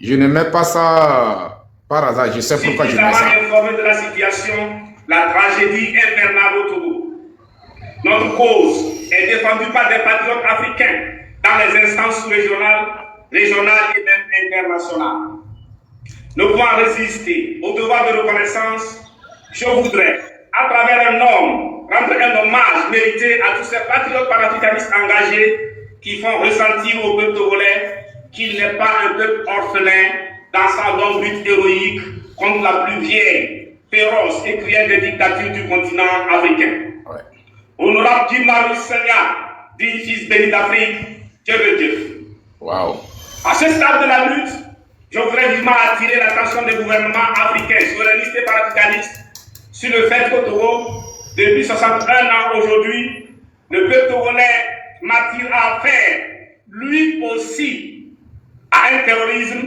Je ne mets pas ça par hasard, je sais pourquoi je mets ça. Informé de la situation, la tragédie infernale au Togo. Notre cause est défendue par des patriotes africains dans les instances régionales et même internationales. Ne pouvant résister au devoir de reconnaissance, je voudrais, à travers un homme, rendre un hommage mérité à tous ces patriotes panafricanistes engagés qui font ressentir au peuple togolais qu'il n'est pas un peuple orphelin dans sa longue lutte héroïque contre la plus vieille, féroce et cruelle des dictatures du continent africain. Ouais. Honorable Jim Maurice Sagna, digne fils béni d'Afrique, Dieu de Dieu. Wow. À ce stade de la lutte, je voudrais vivement attirer l'attention des gouvernements africains, souverainistes et panafricanistes sur le fait qu'au Togo, depuis 61 ans aujourd'hui, le peuple togolais m'attire à faire, lui aussi, à un terrorisme,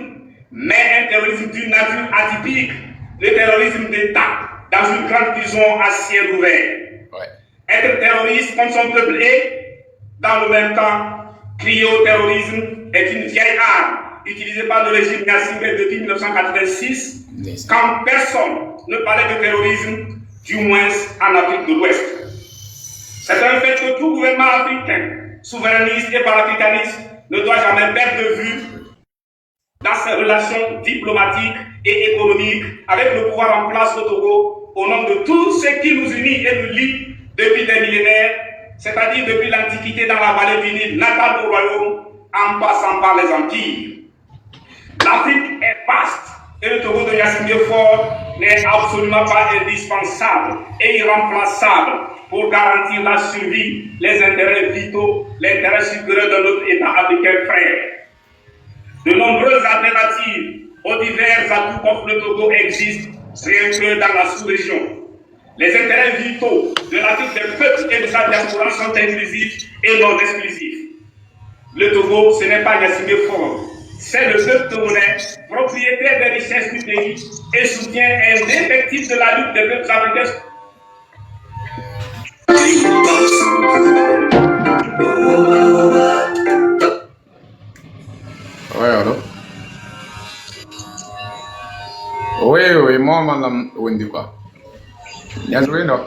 mais un terrorisme d'une nature atypique, le terrorisme d'État, dans une grande prison à ciel ouvert. Ouais. Être terroriste comme son peuple est, dans le même temps, crier au terrorisme est une vieille arme utilisée par le régime Nassimé depuis 1986, quand personne ne parlait de terrorisme, du moins en Afrique de l'Ouest. C'est un fait que tout gouvernement africain, souverainiste et panafricaniste, ne doit jamais perdre de vue dans ses relations diplomatiques et économiques avec le pouvoir en place au Togo, au nom de tout ce qui nous unit et nous lie depuis des millénaires, c'est-à-dire depuis l'Antiquité dans la vallée du Nil, natale au royaume, en passant par les empires. L'Afrique est vaste et le Togo de Gnassingbé Faure n'est absolument pas indispensable et irremplaçable pour garantir la survie, les intérêts vitaux, l'intérêt supérieur de notre État africain frère. De nombreuses alternatives aux divers atouts qu'offre le Togo existent rien que dans la sous-région. Les intérêts vitaux de l'Afrique des peuples et de sa diaspora sont inclusifs et non exclusifs. Le Togo, ce n'est pas Gnassingbé Faure. C'est le peuple togolais, propriétaire des richesses du pays et soutien indéfectible de la lutte des peuples africains. Oui, alors. Oui, moi, madame Wendy, quoi. Nyazwe no.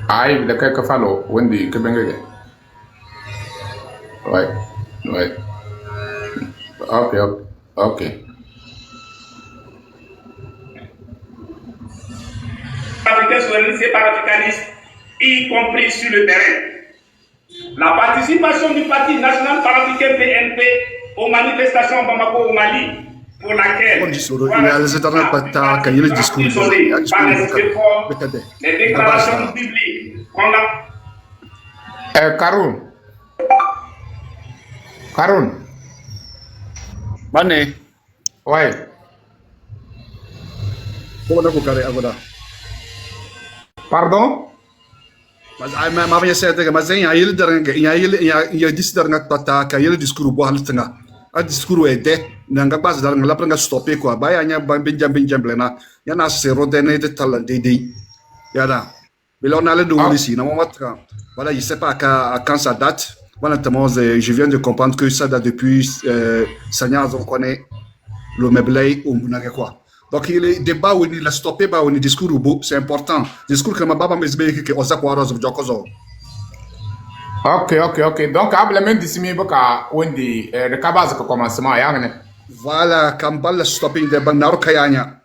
Aïe, de quelques fallo, Wendy, que bengue. Ouais. Ok. Africains souverainistes et panafricanistes, y compris sur le terrain. La participation du Parti national panafricain PNP aux manifestations Bamako au Mali, pour laquelle les déclarations publiques Karun. Mané. Ouais. Pardon? Mas ma ya sai daga mazan ya yi da ya disdar nga tata ka yi diskuru bo haltanga a diskuru e de nga base dar nga pranga stopper quoi ba ya nya benjam blena ya na se rodene de tal de ya da belona le do ici na momatra voilà je sais pas quand ça date voilà je viens de comprendre que ça date depuis Sanya on connaît le meublé ou munaga quoi. Donc il débat où il a stoppé bah où il discours c'est important discours que ma baba me dit que osa kwa rozo jokozo. Ok. Donc ablement disimi boka wendi de kabaz ko commencement yangne. Voilà kambal la stopping de banaro kayanya.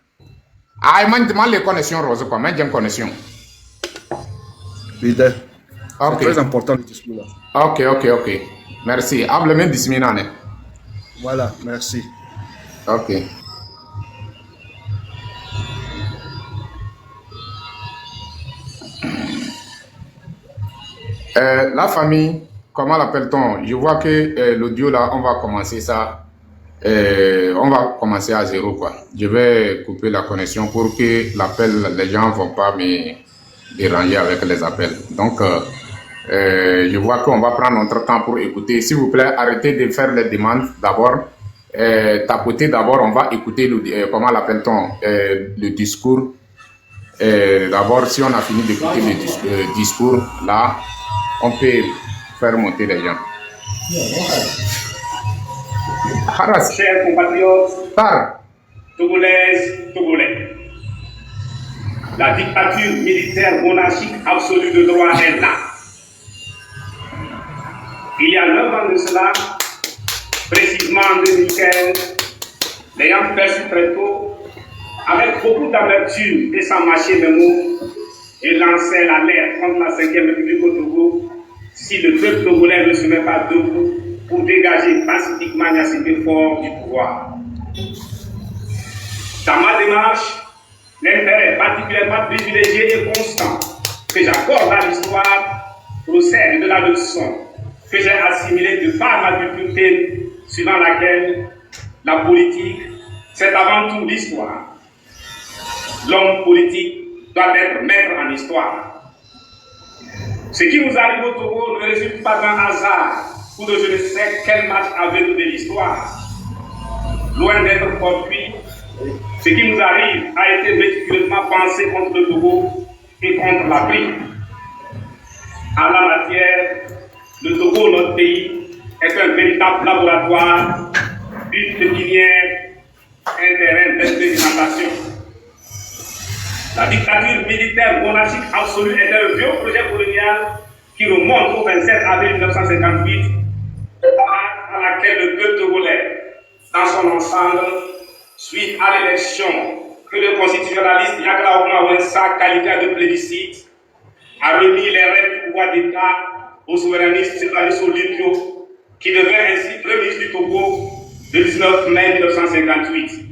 Ay man les connexions rose quoi, man j'aime connexion. Vide. Ok. C'est très important le discours là. Ok. Merci. Ablement disimi nane. Voilà, merci. Ok. La famille, comment l'appelle-t-on? Je vois que l'audio là, on va commencer ça. On va commencer à zéro quoi. Je vais couper la connexion pour que l'appel, les gens ne vont pas me déranger avec les appels. Donc, je vois qu'on va prendre notre temps pour écouter. S'il vous plaît, arrêtez de faire les demandes d'abord. Tapoter d'abord, on va écouter comment l'appelle-t-on le discours. D'abord, si on a fini d'écouter le discours, là, on peut faire monter les gens. haras chers compatriotes, tar Togolaises, Togolais. La dictature militaire monarchique absolue de droit est là. Il y a 9 ans de cela, précisément en 2015, l'ayant perçu très tôt, avec beaucoup d'amertume et sans mâcher mes mots, et lançait l'alerte contre la 5e République au Togo si le peuple togolais ne se met pas debout pour dégager pacifiquement Gnassingbé Faure du pouvoir. Dans ma démarche, l'intérêt particulièrement privilégié et constant que j'accorde à l'histoire procède de la leçon que j'ai assimilée de par ma difficulté suivant laquelle la politique, c'est avant tout l'histoire. L'homme politique doit être maître en histoire. Ce qui nous arrive au Togo ne résulte pas d'un hasard ou de je ne sais quel match aveugle de l'histoire. Loin d'être fortuit, ce qui nous arrive a été méticuleusement pensé contre le Togo et contre l'Afrique. En la matière, le Togo, notre pays, est un véritable laboratoire d'une pépinière, un terrain d'expérimentation. La dictature militaire monarchique absolue est un vieux projet colonial qui remonte au 27 avril 1958, à laquelle le peuple togolais, dans son ensemble, suite à l'élection que le constitutionnaliste Yakla Ouma Wensa, qualifié de plébiscite, a remis les rênes du pouvoir d'État au souverainiste Sylvanus Olympio, qui devint ainsi premier ministre du Togo le 19 mai 1958.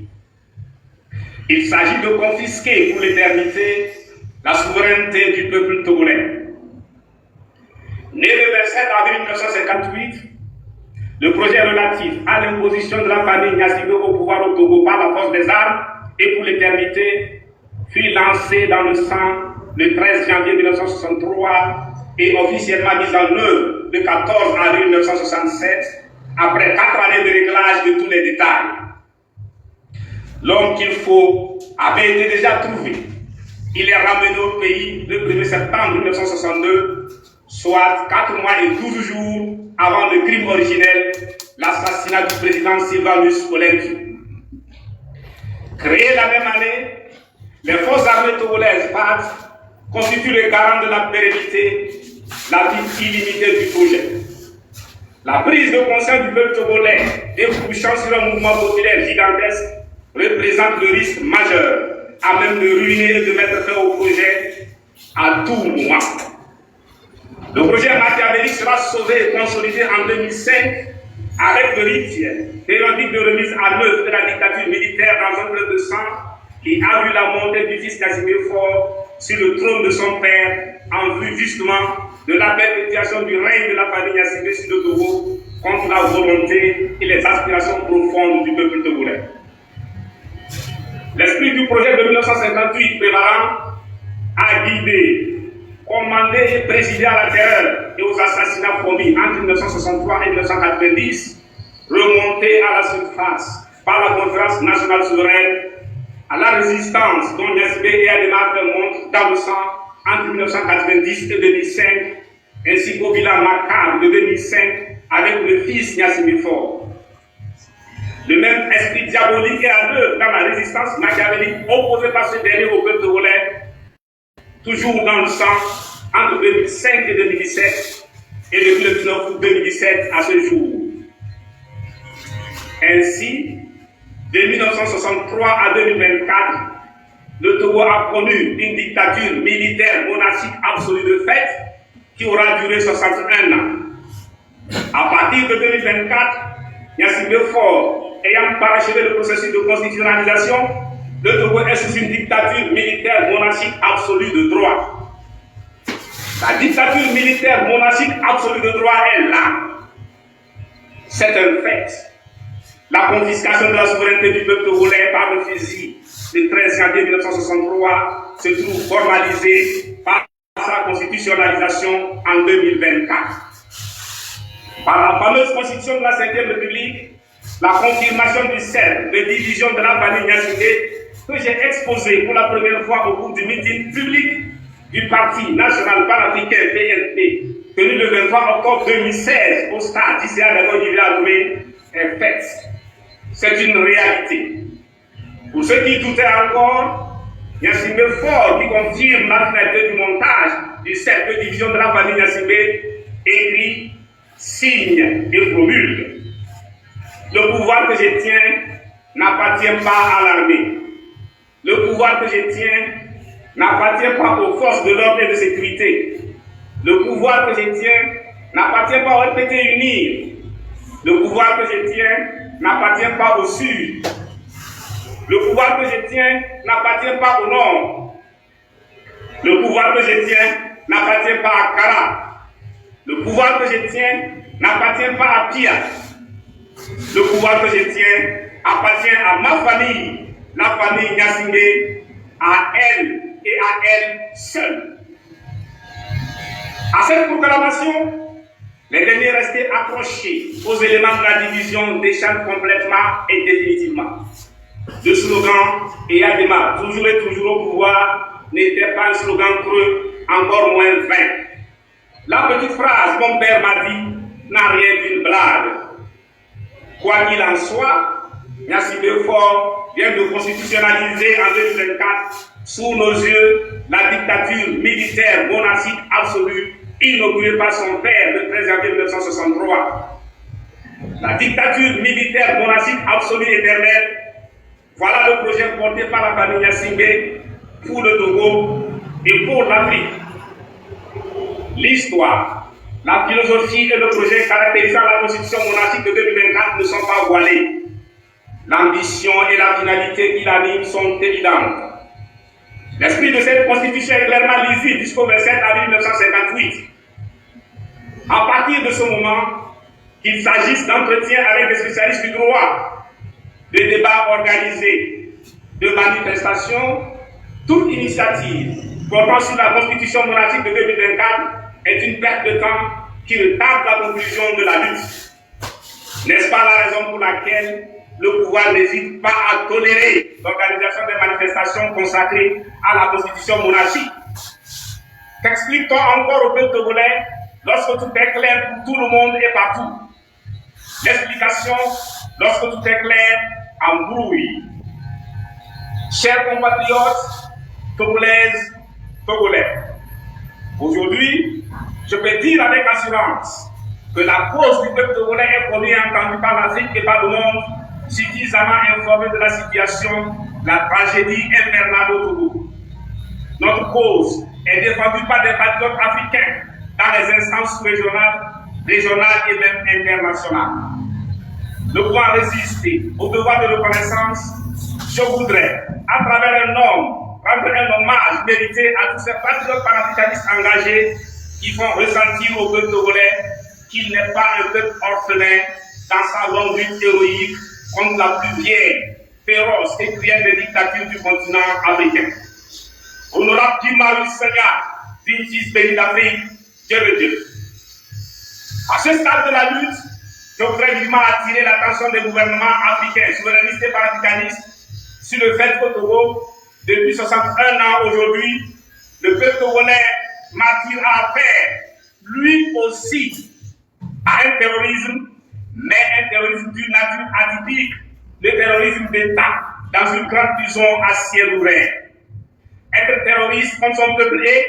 Il s'agit de confisquer pour l'éternité la souveraineté du peuple togolais. Né le 27 avril 1958, le projet relatif à l'imposition de la famille Gnassingbé au pouvoir au Togo par la force des armes et pour l'éternité fut lancé dans le sang le 13 janvier 1963 et officiellement mis en œuvre le 14 avril 1967 après 4 années de réglage de tous les détails. L'homme qu'il faut avait été déjà trouvé. Il est ramené au pays le 1er septembre 1962, soit 4 mois et 12 jours avant le crime originel, l'assassinat du président Sylvanus Olympio. Créé la même année, les forces armées togolaises FAT constituent le garant de la pérennité, la vie illimitée du projet. La prise de conscience du peuple togolais débouchant sur un mouvement populaire gigantesque représente le risque majeur à même de ruiner et de mettre fin au projet à tout moment. Le projet machiavélique sera sauvé et consolidé en 2005 avec le rite périodique de remise à l'œuvre de la dictature militaire dans un fleuve de sang qui a vu la montée du fils Gnassingbé Faure sur le trône de son père en vue justement de la perpétuation du règne de la famille Gnassingbé sur le Togo contre la volonté et les aspirations profondes du peuple togolais. L'esprit du projet de 1958 prévalant a guidé, commandé et présidé à la terreur et aux assassinats commis entre 1963 et 1990, remonté à la surface par la conférence nationale souveraine, à la résistance dont Gnassingbé et Adémar montent dans le sang entre 1990 et 2005, ainsi qu'au bilan macabre de 2005 avec le fils Gnassingbé Faure. Le même esprit diabolique est à l'œuvre dans la résistance machiavélique opposée par ce dernier au peuple togolais, toujours dans le sang entre 2005 et 2017 et depuis le 19 août 2017 à ce jour. Ainsi, de 1963 à 2024, le Togo a connu une dictature militaire monarchique absolue de fait qui aura duré 61 ans. À partir de 2024, Gnassingbé Faure ayant parachevé le processus de constitutionnalisation, le Togo est sous une dictature militaire monarchique absolue de droit. La dictature militaire monarchique absolue de droit est là. C'est un fait. La confiscation de la souveraineté du peuple togolais par le fusil le 13 janvier 1963 se trouve formalisée par sa constitutionnalisation en 2024. Par la fameuse constitution de la 5e République, la confirmation du cercle de division de la famille Gnassingbé que j'ai exposé pour la première fois au cours du meeting public du Parti national panafricain PNP, tenu le 23 octobre 2016 au stade d'Isséa d'Agoy est faite. c'est une réalité. Pour ceux qui doutaient encore, Gnassingbé Faure, qui confirme la finalité du montage du cercle de division de la famille Gnassingbé, écrit, signe et promulgue. Le pouvoir que je tiens n'appartient pas à l'armée. Le pouvoir que je tiens n'appartient pas aux forces de l'ordre et de sécurité. Le pouvoir que je tiens n'appartient pas au RPT uni. Le pouvoir que je tiens n'appartient pas au sud. Le pouvoir que je tiens n'appartient pas au nord. Le pouvoir que je tiens n'appartient pas à Kara. Le pouvoir que je tiens n'appartient pas à Pia. Le pouvoir que je tiens appartient à ma famille, la famille Gnassingbé, à elle et à elle seule. À cette proclamation, les derniers restés accrochés aux éléments de la division déchantent complètement et définitivement. Le slogan « Eyadema, toujours et toujours au pouvoir » n'était pas un slogan creux, encore moins vain. La petite phrase « Mon père m'a dit » n'a rien d'une blague. Quoi qu'il en soit, Gnassingbé Faure vient de constitutionnaliser en 2024, sous nos yeux, la dictature militaire monarchique absolue inaugurée par son père le 13 janvier 1963. La dictature militaire monarchique absolue éternelle, voilà le projet porté par la famille Gnassingbé pour le Togo et pour l'Afrique. L'histoire, la philosophie et le projet caractérisant la constitution monarchique de 2024 ne sont pas voilés. L'ambition et la finalité qui l'animent sont évidentes. L'esprit de cette constitution est clairement lisible jusqu'au 27 avril 1958. À partir de ce moment, qu'il s'agisse d'entretiens avec des spécialistes du droit, de débats organisés, de manifestations, toute initiative portant sur la constitution monarchique de 2024 est une perte de temps qui retarde la conclusion de la lutte. N'est-ce pas la raison pour laquelle le pouvoir n'hésite pas à tolérer l'organisation des manifestations consacrées à la constitution monarchique? Qu'explique-t-on encore au peuple togolais lorsque tout est clair pour tout le monde et partout? L'explication, lorsque tout est clair, embrouille. Chers compatriotes, togolaises, togolais, aujourd'hui, je peux dire avec assurance que la cause du peuple togolais est connue et entendue par l'Afrique et par le monde, suffisamment informé de la situation, la tragédie infernale au Togo. Notre cause est défendue par des patriotes africains dans les instances régionales et même internationales. Ne pouvant résister au devoir de reconnaissance, je voudrais, à travers un homme, rendre un hommage mérité à tous ces patriotes panafricanistes engagés qui font ressentir au peuple togolais qu'il n'est pas un peuple orphelin dans sa longue lutte héroïque contre la plus vieille, féroce et cruelle des dictatures du continent africain. Honorable Guy-Marius Sagna, Vincis pays d'Afrique, Dieu le Dieu. À ce stade de la lutte, je voudrais vivement attirer l'attention des gouvernements africains, souverainistes et panafricanistes, sur le fait qu'au Togo, depuis 61 ans aujourd'hui, le peuple togolais martyr a affaire, lui aussi, à un terrorisme, mais un terrorisme d'une nature atypique, le terrorisme d'État, dans une grande prison à ciel ouvert. Être terroriste comme son peuple est,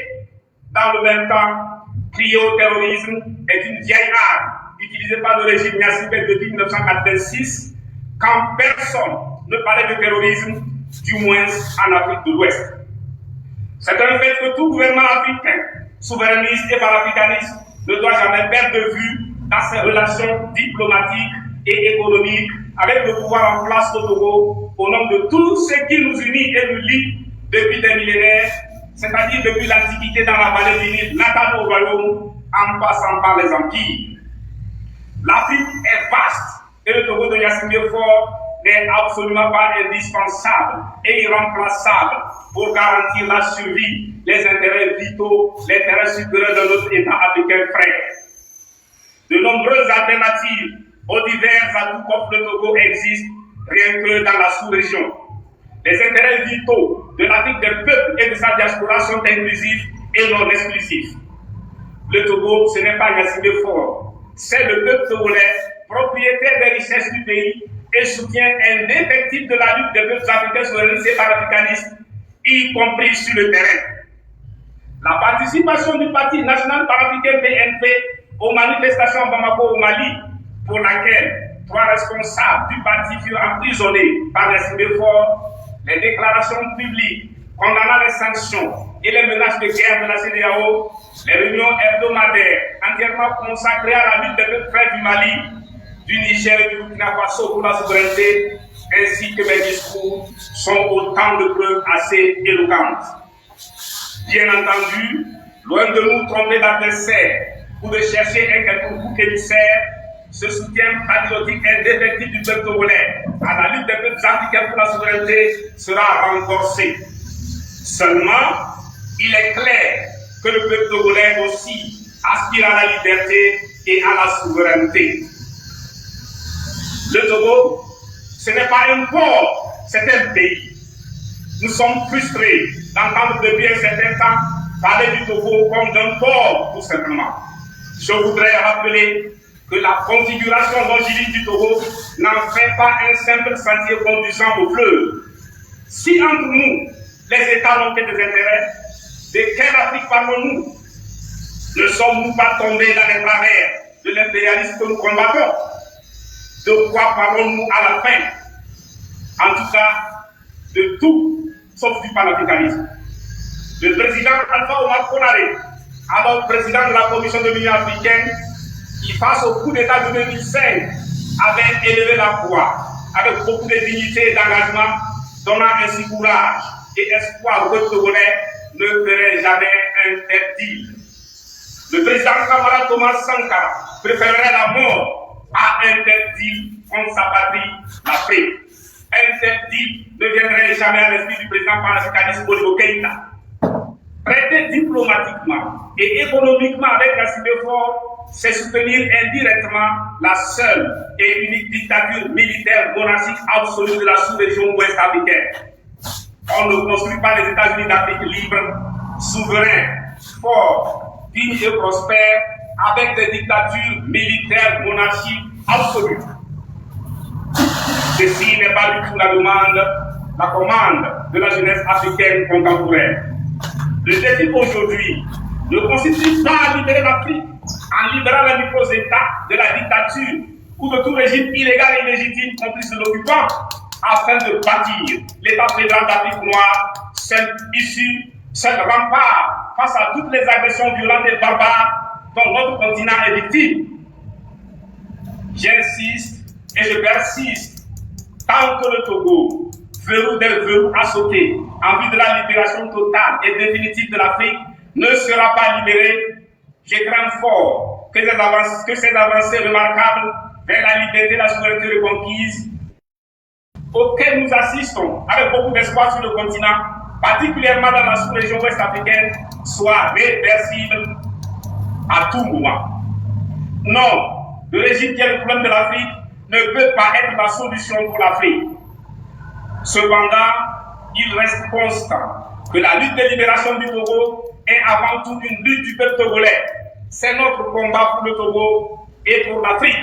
dans le même temps, crier au terrorisme est une vieille arme utilisée par le régime Gnassingbé depuis 1986, quand personne ne parlait de terrorisme, du moins en Afrique de l'Ouest. C'est un fait que tout gouvernement africain, souverainiste et panafricaniste, ne doit jamais perdre de vue dans ses relations diplomatiques et économiques avec le pouvoir en place au Togo, au nom de tout ce qui nous unit et nous lie depuis des millénaires, c'est-à-dire depuis l'Antiquité dans la vallée du Nil, natale au royaume, en passant par les empires. L'Afrique est vaste et le Togo de Gnassingbé Faure n'est absolument pas indispensable et irremplaçable pour garantir la survie, les intérêts vitaux, l'intérêt supérieur de notre État africain frère. De nombreuses alternatives aux divers atouts qu'offre le Togo existent rien que dans la sous-région. Les intérêts vitaux de l'Afrique des peuples et de sa diaspora sont inclusifs et non exclusifs. Le Togo, ce n'est pas Gnassingbé Faure, c'est le peuple togolais, propriétaire des richesses du pays et soutien indéfectible de la lutte des peuples africains souverainistes et panafricanistes, y compris sur le terrain. La participation du Parti national panafricain PNP aux manifestations à Bamako au Mali, pour laquelle 3 responsables du parti furent emprisonnés par les CDFOR, les déclarations publiques condamnant les sanctions et les menaces de guerre de la CEDEAO, les réunions hebdomadaires entièrement consacrées à la lutte des peuples frères du Mali, du Niger et du Burkina Faso pour la souveraineté, ainsi que mes discours sont autant de preuves assez éloquentes. Bien entendu, loin de nous tromper d'adversaires ou de chercher un quelconque bouc émissaire, ce soutien patriotique indéfectible du peuple togolais à la lutte des peuples africains pour la souveraineté sera renforcé. Seulement, il est clair que le peuple togolais aussi aspire à la liberté et à la souveraineté. Le Togo, ce n'est pas un port, c'est un pays. Nous sommes frustrés d'entendre depuis un certain temps parler du Togo comme d'un port, tout simplement. Je voudrais rappeler que la configuration longiligne du Togo n'en fait pas un simple sentier conduisant au fleuve. Si entre nous, les États n'ont que des intérêts, de quelle Afrique parlons-nous? Ne sommes-nous pas tombés dans les travers de l'impérialisme que nous combattons? De quoi parlons-nous à la fin? En tout cas, de tout, sauf du panafricanisme. Le président Alpha Omar Konaré, alors président de la Commission de l'Union africaine, qui face au coup d'État de 2005 avait élevé la voix avec beaucoup de dignité et d'engagement, donnant ainsi courage et espoir au peuple togolais, ne ferait jamais interdit. Le président Kamara Thomas Sankara préférerait la mort à interdire contre sa patrie, l'Afrique. Interdit ne viendrait jamais à l'esprit du président panafricaniste Modibo Keïta. Traiter diplomatiquement et économiquement avec la CEDEAO, c'est soutenir indirectement la seule et unique dictature militaire monarchique absolue de la sous-région ouest africaine. On ne construit pas les États-Unis d'Afrique libres, souverains, forts, dignes et prospères, avec des dictatures militaires monarchiques absolues. Ceci n'est pas du tout la commande de la jeunesse africaine contemporaine. Le défi aujourd'hui ne consiste pas à libérer l'Afrique en libérant les micro-États de la dictature ou de tout régime illégal et illégitime complice de l'occupant, afin de bâtir l'État fédéral d'Afrique noire, seul rempart face à toutes les agressions violentes et barbares dont notre continent est victime. J'insiste et je persiste, tant que le Togo, verrou des verrous à sauter, en vue de la libération totale et définitive de l'Afrique, ne sera pas libéré, je crains fort que ces avancées remarquables vers la liberté et la souveraineté reconquise, auxquelles nous assistons avec beaucoup d'espoir sur le continent, particulièrement dans la sous-région ouest africaine, soient réversibles à tout moment. Non, le régime qui est le problème de l'Afrique ne peut pas être la solution pour l'Afrique. Cependant, il reste constant que la lutte de libération du Togo est avant tout une lutte du peuple togolais. C'est notre combat pour le Togo et pour l'Afrique.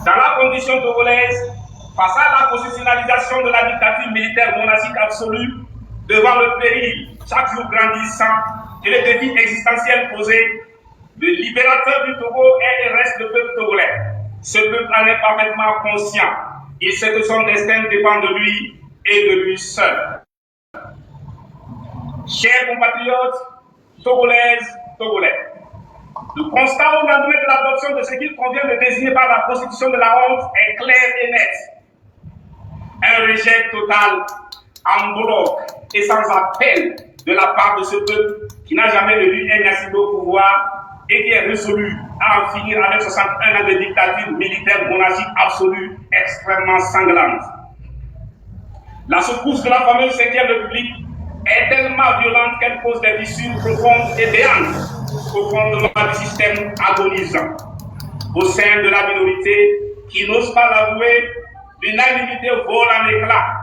Dans la condition togolaise, face à la constitutionnalisation de la dictature militaire monarchique absolue, devant le péril chaque jour grandissant et les défis existentiels posés, le libérateur du Togo est et reste le peuple togolais. Ce peuple en est parfaitement conscient. Il sait que son destin dépend de lui et de lui seul. Chers compatriotes, Togolaises, Togolais, le constat au lendemain de l'adoption de ce qu'il convient de désigner par la constitution de la honte est clair et net. Un rejet total, en bloc et sans appel de la part de ce peuple qui n'a jamais élu un Yassine au pouvoir et qui est résolu à en finir avec 61 ans de dictature militaire monarchique absolue extrêmement sanglante. La secousse de la fameuse 5e République est tellement violente qu'elle cause des fissures profondes et béantes au fondement du système agonisant. Au sein de la minorité qui n'ose pas l'avouer, l'unanimité vole en éclats.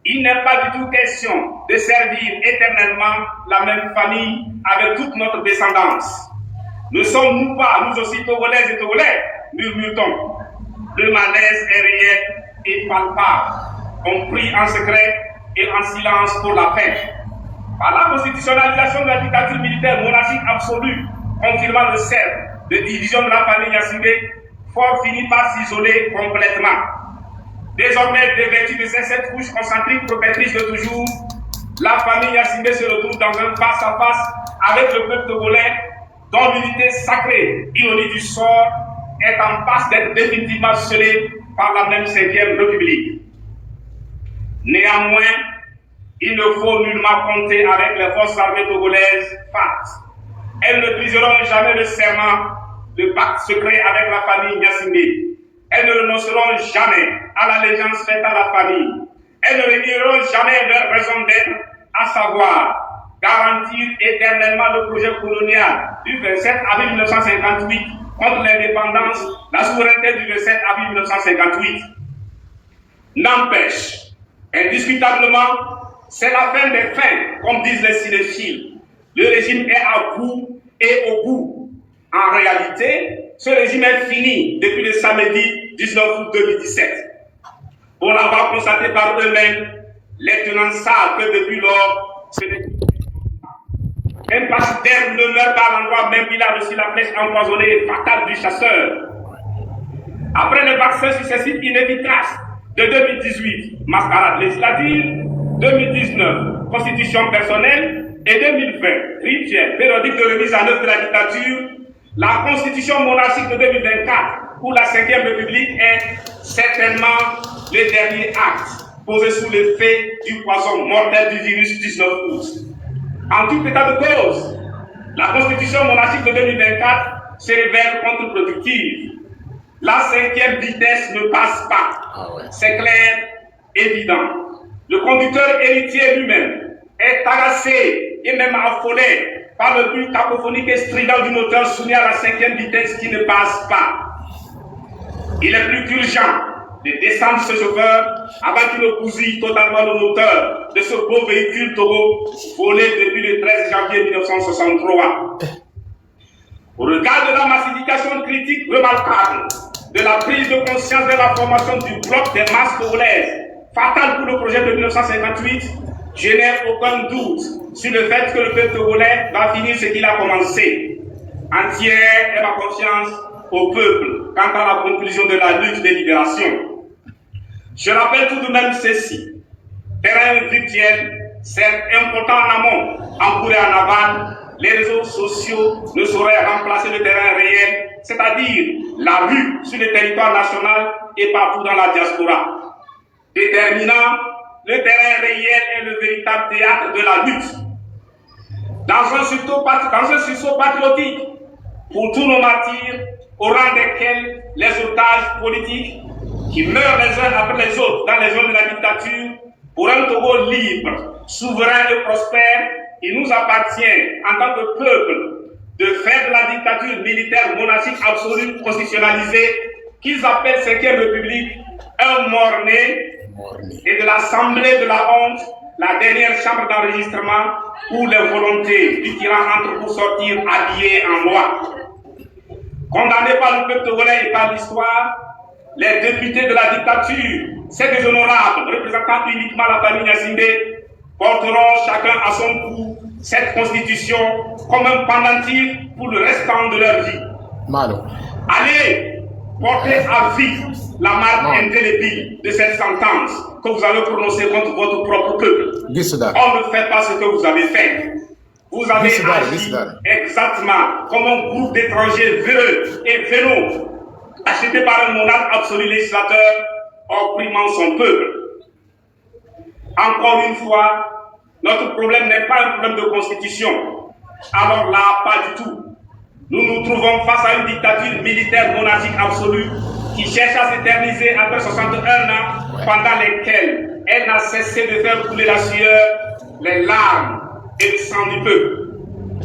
Il n'est pas du tout question de servir éternellement la même famille avec toute notre descendance. Ne sommes-nous pas, nous aussi, Togolaises et Togolais, murmure-t-on. Le malaise est réel et palpables, compris en secret et en silence pour la paix. Par la constitutionnalisation de la dictature militaire monarchique absolue, confirmant le cercle de division de la famille Gnassingbé, Faure finit par s'isoler complètement. Désormais dévêtue de ces 7 couches concentriques protectrices de toujours, la famille Gnassingbé se retrouve dans un face-à-face avec le peuple togolais, dont l'unité sacrée, ironie du sort, est en passe d'être définitivement scellée par la même 5e République. Néanmoins, il ne faut nullement compter avec les forces armées togolaises FARC. Elles ne briseront jamais le serment de pacte secret avec la famille Gnassingbé. Elles ne renonceront jamais à l'allégeance faite à la famille. Elles ne renieront jamais leur raison d'être, à savoir garantir éternellement le projet colonial du 27 avril 1958 contre l'indépendance, la souveraineté du 27 avril 1958. N'empêche, indiscutablement, c'est la fin des fins, comme disent les cinéphiles. Le régime est à bout et au bout. En réalité, ce régime est fini depuis le samedi 19 août 2017. Pour l'avoir constaté par eux-mêmes, les tenants savent que depuis lors, ce n'est un pacifiste ne meurt pas à l'endroit même où il a reçu la flèche empoisonnée et fatale du chasseur. Après les vaccins successifs inefficaces de 2018, mascarade législative, 2019, constitution personnelle, et 2020, rituel périodique de remise en œuvre de la dictature, la constitution monarchique de 2024, pour la 5e République, est certainement le dernier acte posé sous l'effet du poison mortel du virus 19 août. En tout état de cause, la constitution monarchique de 2024 se révèle contre-productive. La 5e vitesse ne passe pas. C'est clair, évident. Le conducteur héritier lui-même est agacé et même affolé par le but cacophonique et strident du moteur soumis à la 5e vitesse qui ne passe pas. Il est plus qu'urgent de descendre ce chauffeur avant qu'il ne bousille totalement le moteur de ce beau véhicule Togo volé depuis le 13 janvier 1963. Au regard de la massification critique remarquable de la prise de conscience de la formation du bloc des masses togolaises, fatale pour le projet de 1958, je n'ai aucun doute sur le fait que le peuple togolais va finir ce qu'il a commencé. Entière est ma confiance au peuple quant à la conclusion de la lutte des libérations. Je rappelle tout de même ceci. Terrain virtuel, certes important en amont, en cours et en aval, les réseaux sociaux ne sauraient remplacer le terrain réel, c'est-à-dire la rue sur le territoire national et partout dans la diaspora. Déterminant, le terrain réel est le véritable théâtre de la lutte. Dans un sursaut patriotique, pour tous nos martyrs, au rang desquels les otages politiques qui meurent les uns après les autres dans les zones de la dictature, pour un Togo libre, souverain et prospère, il nous appartient, en tant que peuple, de faire de la dictature militaire monarchique absolue constitutionnalisée, qu'ils appellent 5e République, un mort-né, et de l'Assemblée de la honte, la dernière chambre d'enregistrement où les volontés du tyran entrent pour sortir habillés en loi. Condamnés par le peuple togolais et par l'histoire, les députés de la dictature, ces déshonorables représentant uniquement la famille Gnassingbé, porteront chacun à son cou cette constitution comme un pendentif pour le restant de leur vie. Allez, portez à vie la marque indélébile de cette sentence que vous avez prononcée contre votre propre peuple. On ne fait pas ce que vous avez fait. Vous avez agi exactement comme un groupe d'étrangers véreux et vénaux, achetés par un monarque absolu législateur, opprimant son peuple. Encore une fois, notre problème n'est pas un problème de constitution. Alors là, pas du tout. Nous nous trouvons face à une dictature militaire monarchique absolue qui cherche à s'éterniser après 61 ans, pendant lesquels elle n'a cessé de faire couler la sueur, les larmes et le sang du peuple.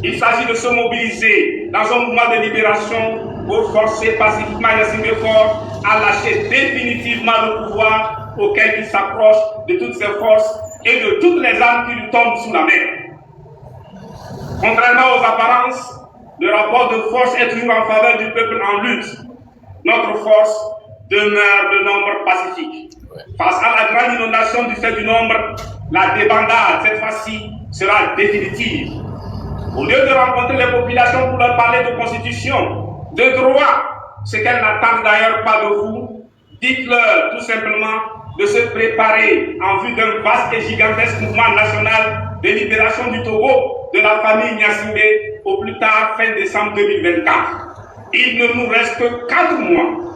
Il s'agit de se mobiliser dans un mouvement de libération pour forcer pacifiquement Gnassingbé Faure à lâcher définitivement le pouvoir auquel il s'approche de toutes ses forces et de toutes les armes qui lui tombent sous la main. Contrairement aux apparences, le rapport de force est toujours en faveur du peuple en lutte. Notre force demeure de nombre pacifique. Face à la grande inondation du fait du nombre, la débandade, cette fois-ci, sera définitive. Au lieu de rencontrer les populations pour leur parler de constitution, de droit, ce qu'elles n'attendent d'ailleurs pas de vous, dites-leur tout simplement de se préparer en vue d'un vaste et gigantesque mouvement national de libération du Togo de la famille Gnassingbé au plus tard fin décembre 2024. Il ne nous reste que 4 mois.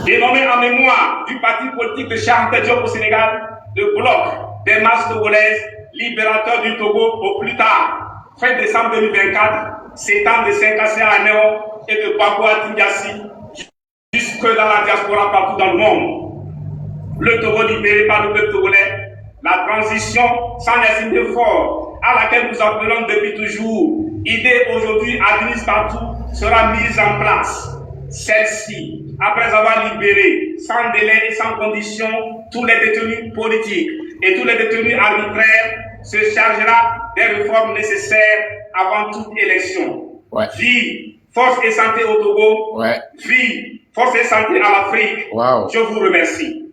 Dénommé en mémoire du parti politique de Charles Diop au Sénégal, le bloc des masses togolaises libérateurs du Togo au plus tard fin décembre 2024, s'étend de Saint-Cassé à Néo et de Bako à Tingassi jusque dans la diaspora partout dans le monde. Le Togo libéré par le peuple togolais, la transition sans Gnassingbé fort à laquelle nous appelons depuis toujours, idée aujourd'hui admise partout, sera mise en place. Celle-ci, après avoir libéré sans délai et sans condition tous les détenus politiques et tous les détenus arbitraires, se chargera des réformes nécessaires avant toute élection. Ouais. Vie, force et santé au Togo. Ouais. Vie, force et santé à l'Afrique. Wow. Je vous remercie.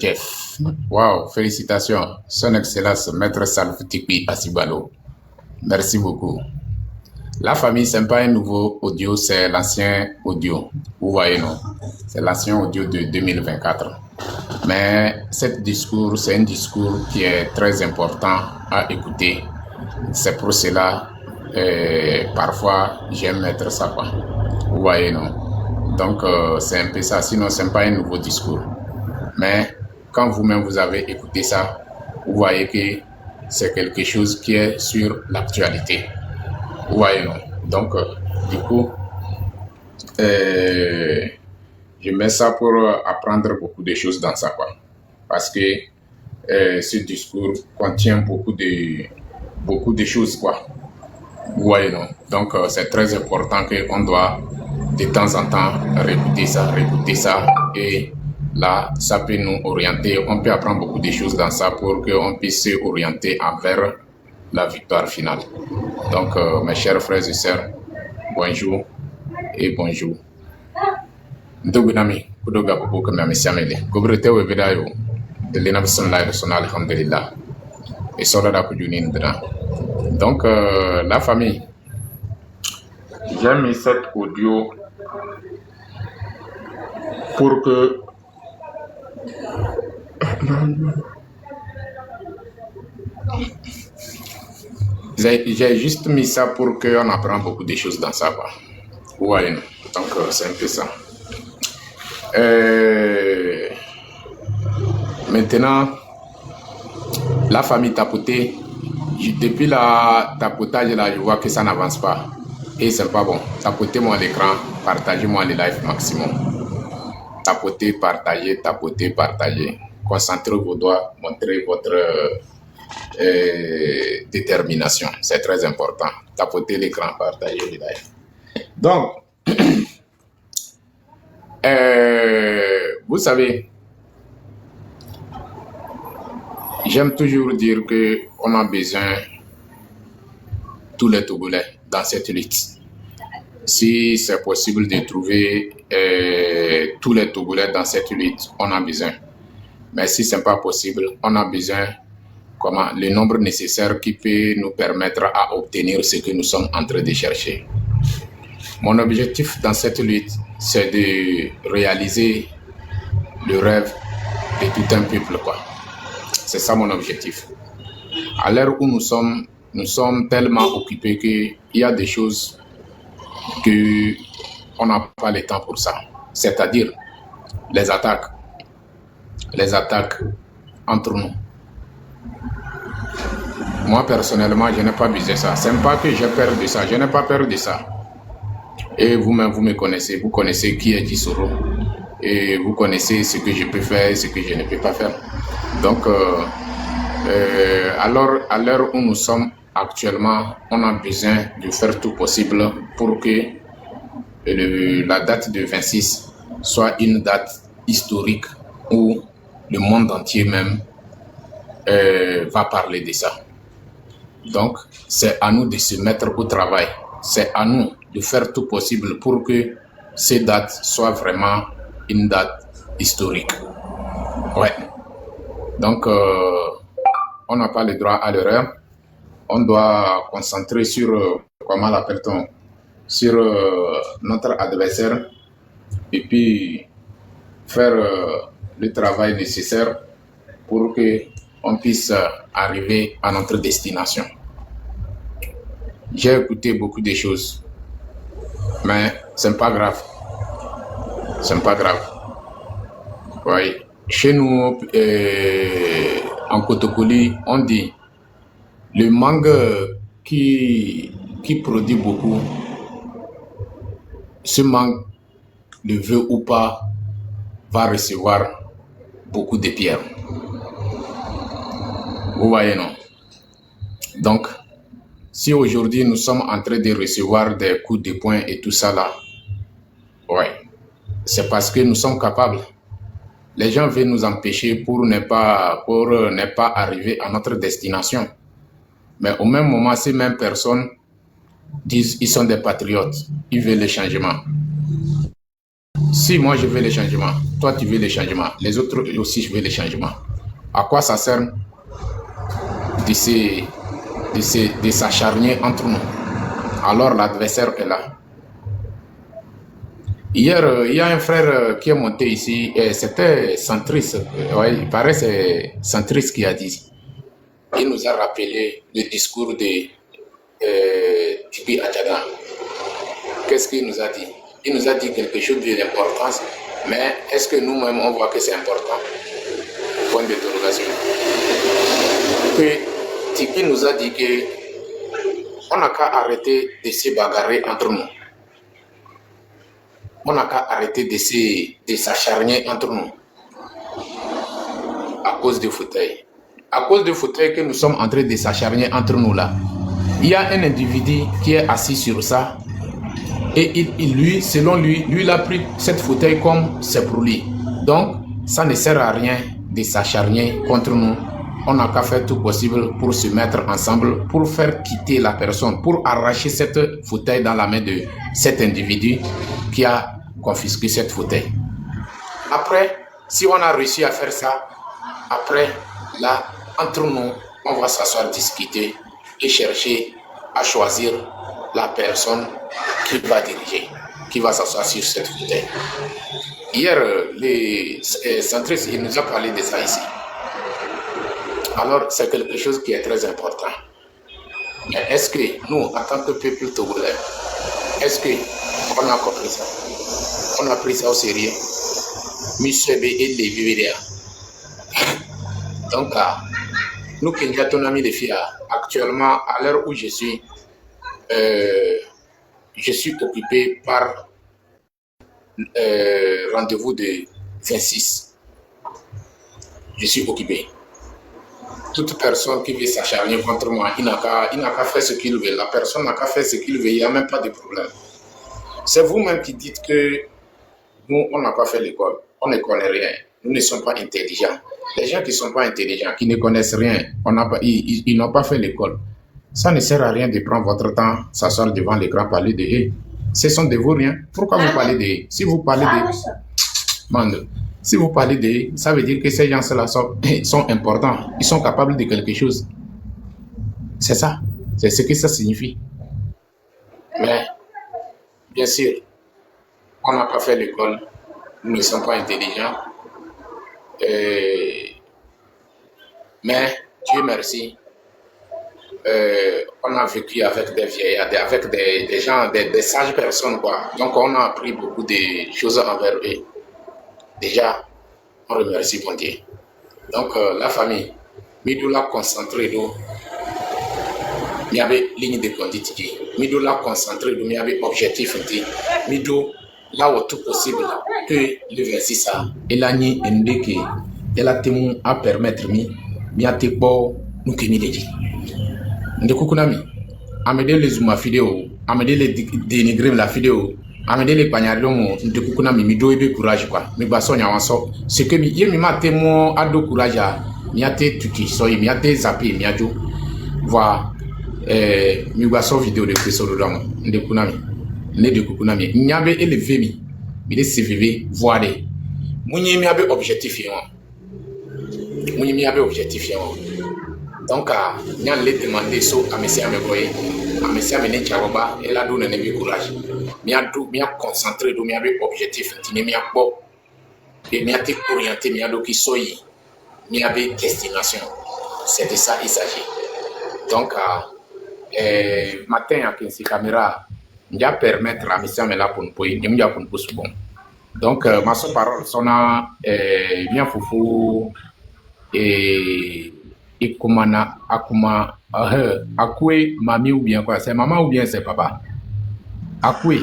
Jeff. Wow, félicitations. Son Excellence, Maître Salif Tikwi Asibalo. Merci beaucoup. La famille, ce n'est pas un nouveau audio, c'est l'ancien audio. Vous voyez, non? C'est l'ancien audio de 2024. Mais ce discours, c'est un discours qui est très important à écouter. C'est pour cela, parfois, j'aime mettre ça, quoi. Vous voyez, non? Donc, c'est un peu ça. Sinon, ce n'est pas un nouveau discours. Mais quand vous-même vous avez écouté ça, vous voyez que c'est quelque chose qui est sur l'actualité. Vous voyez, non? Donc, du coup, je mets ça pour apprendre beaucoup de choses dans ça, quoi. Parce que ce discours contient beaucoup de choses, quoi. Vous voyez, non? Donc, c'est très important qu'on doit de temps en temps réécouter ça, et là, ça peut nous orienter. On peut apprendre beaucoup de choses dans ça pour qu'on puisse s'orienter envers la victoire finale. Donc, mes chers frères et sœurs, bonjour et bonjour. Ndogunami, kudoga kubuka mami siamele. Gobrete we vidayo, de l'inavision live son alhamdulillah. Et solada kujuni ndra. Donc, la famille, j'ai mis cet audio pour que j'ai juste mis ça pour qu'on apprend beaucoup de choses dans ça, quoi. Ouais, donc c'est un peu ça. Maintenant, la famille tapotée, depuis la tapotage là, je vois que ça n'avance pas. Et c'est pas bon. Tapotez-moi l'écran, partagez-moi les lives maximum. Tapotez, partagez, tapotez, partagez. Concentrez vos doigts, montrez votre détermination. C'est très important. Tapotez l'écran, partagez les lives. Donc, vous savez, j'aime toujours dire qu'on a besoin tous les Togolais dans cette lutte. Si c'est possible de trouver tous les Togolais dans cette lutte, on a besoin. Mais si ce n'est pas possible, on a besoin le nombre nécessaire qui peut nous permettre à obtenir ce que nous sommes en train de chercher. Mon objectif dans cette lutte, c'est de réaliser le rêve de tout un peuple, quoi. C'est ça mon objectif. À l'heure où nous sommes tellement occupés qu'il y a des choses qu'on n'a pas le temps pour ça. C'est-à-dire les attaques entre nous. Moi, personnellement, je n'ai pas visé ça. Ce n'est pas que j'ai peur de ça. Je n'ai pas peur de ça. Et vous-même, vous me connaissez. Vous connaissez qui est Kisoro. Et vous connaissez ce que je peux faire et ce que je ne peux pas faire. Donc, à l'heure où nous sommes actuellement, on a besoin de faire tout possible pour que la date de 26 soit une date historique où le monde entier même va parler de ça. Donc, c'est à nous de se mettre au travail. C'est à nous de faire tout possible pour que ces dates soient vraiment une date historique. Ouais. Donc, on n'a pas le droit à l'erreur. On doit concentrer sur, comment l'appelle-t-on, sur notre adversaire et puis faire le travail nécessaire pour qu'on puisse arriver à notre destination. J'ai écouté beaucoup de choses, mais c'est pas grave. C'est pas grave. Oui. Chez nous, en Kotokoli, on dit le mangue qui produit beaucoup, ce mangue, le veut ou pas, va recevoir beaucoup de pierres. Vous voyez, non? Donc, si aujourd'hui nous sommes en train de recevoir des coups de poing et tout ça là, ouais, c'est parce que nous sommes capables. Les gens veulent nous empêcher pour ne pas arriver à notre destination. Mais au même moment, ces mêmes personnes disent qu'ils sont des patriotes, ils veulent le changement. Si moi je veux le changement, toi tu veux le changement, les autres aussi je veux le changement. À quoi ça sert de s'acharner entre nous? Alors l'adversaire est là. Hier, il y a un frère qui est monté ici, et c'était centriste, ouais, il paraît que c'est centriste qui a dit. Il nous a rappelé le discours de Tibi Adjaga. Qu'est-ce qu'il nous a dit? Il nous a dit quelque chose de l'importance, mais est-ce que nous-mêmes on voit que c'est important? Point d'interrogation. Que Tibi nous a dit que on n'a qu'à arrêter de se bagarrer entre nous. On n'a qu'à arrêter de s'acharner entre nous à cause du fauteuil. À cause du fauteuil que nous sommes en train de s'acharner entre nous là, il y a un individu qui est assis sur ça et lui, selon lui, il a pris cette fauteuil comme c'est pour lui. Donc, ça ne sert à rien de s'acharner contre nous. On n'a qu'à faire tout possible pour se mettre ensemble, pour faire quitter la personne, pour arracher cette fauteuil dans la main de cet individu qui a confisqué cette fauteuil. Après, si on a réussi à faire ça, après, là, entre nous, on va s'asseoir, discuter et chercher à choisir la personne qui va diriger, qui va s'asseoir sur cette fauteuil. Hier, les centristes, ils nous ont parlé de ça ici. Alors, c'est quelque chose qui est très important. Mais est-ce que nous, en tant que peuple togolais, est-ce qu'on a compris ça? On a pris ça au sérieux. Donc, nous, Kenya Tonami de FIA, actuellement, à l'heure où je suis occupé par rendez-vous de 26. Je suis occupé. Toute personne qui veut s'acharner contre moi, il n'a qu'à faire ce qu'il veut. La personne n'a qu'à faire ce qu'il veut, il n'y a même pas de problème. C'est vous-même qui dites que nous, on n'a pas fait l'école, on ne connaît rien, nous ne sommes pas intelligents. Les gens qui ne sont pas intelligents, qui ne connaissent rien, ils n'ont pas fait l'école. Ça ne sert à rien de prendre votre temps, s'asseoir devant l'écran, parler de eux. Ce sont de vous rien. Pourquoi vous parlez de eux? Si vous parlez de si vous parlez de eux, ça veut dire que ces gens-là sont importants. Ils sont capables de quelque chose. C'est ça. C'est ce que ça signifie. Mais, bien sûr, on n'a pas fait l'école. Nous ne sommes pas intelligents. Mais, Dieu merci, on a vécu avec des vieillards, avec des gens, des sages personnes, quoi. Donc, on a appris beaucoup de choses envers eux. Déjà, on remercie bon Dieu. Donc, la famille, Midoula concentré, il y avait ligne de conduite, Midoula concentré, il y avait objectif, Mido, là où tout possible, que le 26 a, et l'année indiqué, et la témoin à permettre, miate bo, nous qui m'y dit. De Kukunami, amener les zoom vidéo, amener les dénigrer la vidéo, amener les pagnards de Kukunami, mi do ebe courage quoi, mi bason ya wanso, ce que mi yemi mate mo ado courage a, miate tuki, so miate zapi, miajo, voir mi bason vidéo de Christophe Rodon, de Kukunami, ne de Kukunami, nyabe élevé mi de CVV, voir Mouni mi a objectif Mouni mi a objectif donc n'y a les demander so à monsieur Ameboye à monsieur Amene Charoba et là d'où ne bi courage mi a concentré do mi a objectif tini mi a bo et mi a été orienté mi a do qui soyi mi a destination. C'est de ça il s'agit. Donc matin à 15 caméra m'ya permettre à monsieur Amela pour nous poyer ni m'ya pour nous pousser bon. Donc ma seule parole sona bien foufou et kumana akuma akoué mamie ou bien quoi, c'est maman ou bien c'est papa. Akoué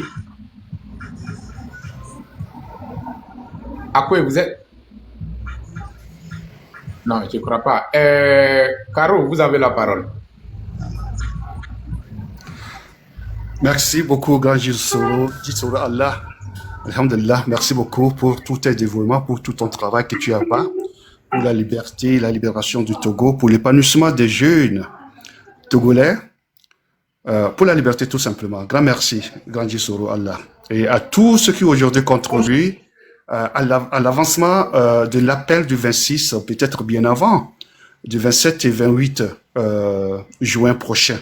vous êtes non je crois pas. Caro, vous avez la parole. Merci beaucoup, grand Jisoro Allah. Alhamdulillah, merci beaucoup pour tous tes dévouements, pour tout ton travail que tu as fait, pour la liberté, la libération du Togo, pour l'épanouissement des jeunes togolais, pour la liberté tout simplement. Grand merci, grand Jisoro Allah. Et à tous ceux qui aujourd'hui contribuent à l'avancement de l'appel du 26, peut-être bien avant, du 27 et 28 juin prochain.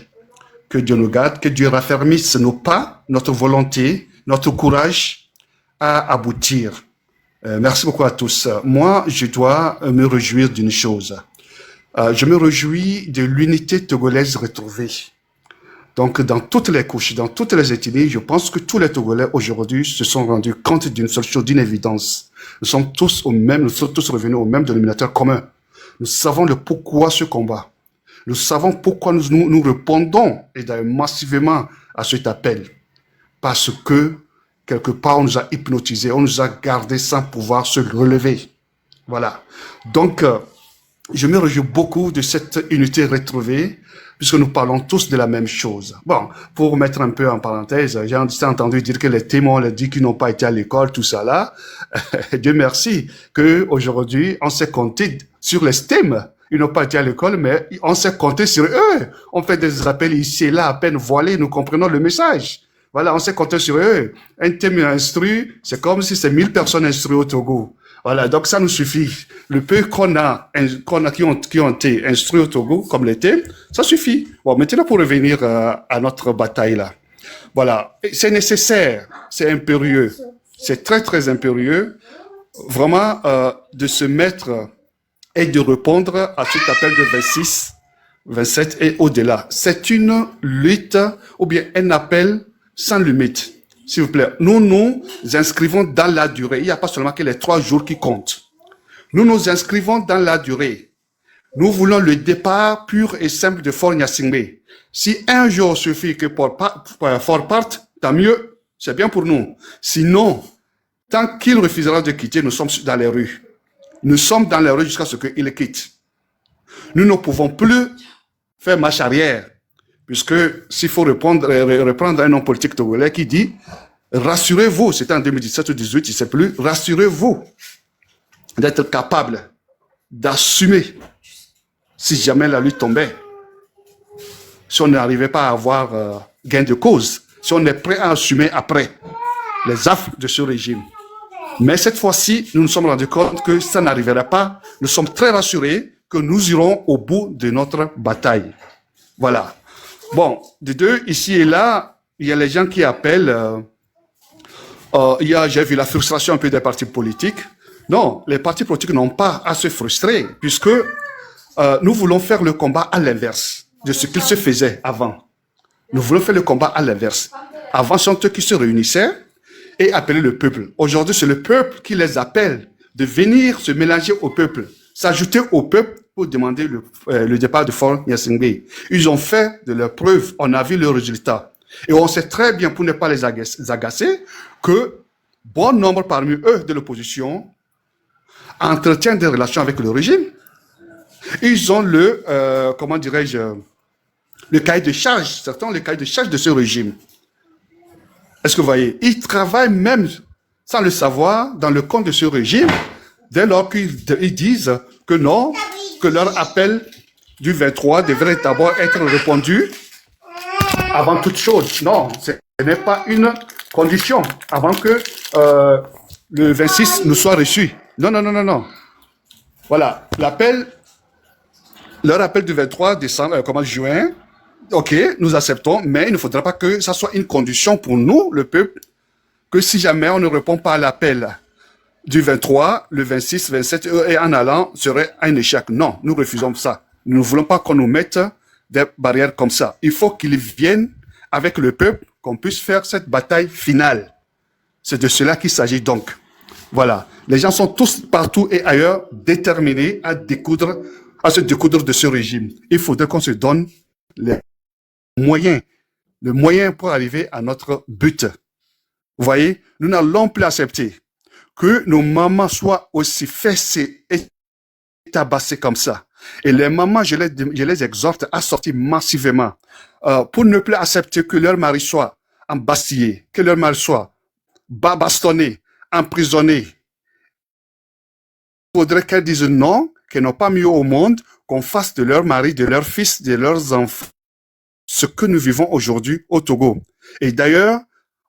Que Dieu nous garde, que Dieu raffermisse nos pas, notre volonté, notre courage à aboutir. Merci beaucoup à tous. Moi, je dois me réjouir d'une chose. Je me réjouis de l'unité togolaise retrouvée. Donc, dans toutes les couches, dans toutes les ethnies, je pense que tous les Togolais aujourd'hui se sont rendus compte d'une seule chose, d'une évidence. Nous sommes tous nous sommes tous revenus au même dénominateur commun. Nous savons le pourquoi ce combat. Nous savons pourquoi nous répondons, et d'ailleurs massivement, à cet appel. Parce que, quelque part, on nous a hypnotisés, on nous a gardés sans pouvoir se relever. Voilà. Donc, je me réjouis beaucoup de cette unité retrouvée, puisque nous parlons tous de la même chose. Bon, pour mettre un peu en parenthèse, j'ai entendu dire que les témoins ont dit qu'ils n'ont pas été à l'école, tout ça là. Dieu merci que aujourd'hui on s'est compté sur les STEM. Ils n'ont pas été à l'école, mais on s'est compté sur eux. On fait des appels ici et là, à peine voilés, nous comprenons le message. Voilà, on s'est compté sur eux. Un thème instruit, c'est comme si c'est 1000 personnes instruites au Togo. Voilà, donc ça nous suffit. Le peu qui ont été instruits au Togo, comme les thèmes, ça suffit. Bon, maintenant pour revenir à notre bataille là. Voilà, c'est nécessaire, c'est impérieux, c'est très très impérieux, vraiment de se mettre et de répondre à cet appel de 26, 27 et au-delà. C'est une lutte ou bien un appel sans limite. S'il vous plaît, nous nous inscrivons dans la durée. Il n'y a pas seulement que les 3 jours qui comptent. Nous nous inscrivons dans la durée. Nous voulons le départ pur et simple de Fort Gnassingbé. Si un jour suffit que Fort parte, tant mieux, c'est bien pour nous. Sinon, tant qu'il refusera de quitter, nous sommes dans les rues. Nous sommes dans les rues jusqu'à ce qu'il quitte. Nous ne pouvons plus faire marche arrière. Puisque s'il faut reprendre un homme politique togolais qui dit « Rassurez-vous », c'était en 2017 ou 2018, je ne sais plus, « Rassurez-vous d'être capable d'assumer si jamais la lutte tombait. Si on n'arrivait pas à avoir gain de cause, si on est prêt à assumer après les affres de ce régime. » Mais cette fois-ci, nous nous sommes rendus compte que ça n'arriverait pas. Nous sommes très rassurés que nous irons au bout de notre bataille. Voilà. Bon, de deux, ici et là, il y a les gens qui appellent, j'ai vu la frustration un peu des partis politiques. Non, les partis politiques n'ont pas à se frustrer, puisque nous voulons faire le combat à l'inverse de ce qu'il se faisait avant. Nous voulons faire le combat à l'inverse. Avant, ce sont eux qui se réunissaient et appeler le peuple. Aujourd'hui, c'est le peuple qui les appelle de venir se mélanger au peuple, s'ajouter au peuple pour demander le départ de Fort Gnassingbé. Ils ont fait de leurs preuves, on a vu le résultat. Et on sait très bien, pour ne pas les agacer, que bon nombre parmi eux de l'opposition entretiennent des relations avec le régime. Ils ont comment dirais-je, le cahier de charge, certains ont le cahier de charge de ce régime. Est-ce que vous voyez? Ils travaillent même, sans le savoir, dans le compte de ce régime, dès lors qu'ils disent que non, que leur appel du 23 devrait d'abord être répondu avant toute chose. Non, ce n'est pas une condition avant que le 26 nous soit reçu. Non, non, non, non, non. Voilà, leur appel du 23 décembre, juin, ok, nous acceptons, mais il ne faudra pas que ça soit une condition pour nous, le peuple, que si jamais on ne répond pas à l'appel du 23, le 26, 27 et en allant serait un échec. Non, nous refusons ça. Nous ne voulons pas qu'on nous mette des barrières comme ça. Il faut qu'ils viennent avec le peuple, qu'on puisse faire cette bataille finale. C'est de cela qu'il s'agit donc. Voilà. Les gens sont tous partout et ailleurs déterminés à se découdre de ce régime. Il faudrait qu'on se donne les moyens pour arriver à notre but. Vous voyez, nous n'allons plus accepter que nos mamans soient aussi fessées et tabassées comme ça. Et les mamans, je les exhorte à sortir massivement pour ne plus accepter que leur mari soit embastillé, que leur mari soit bastonné, emprisonné. Il faudrait qu'elles disent non, qu'elles n'ont pas mieux au monde, qu'on fasse de leur mari, de leurs fils, de leurs enfants ce que nous vivons aujourd'hui au Togo. Et d'ailleurs,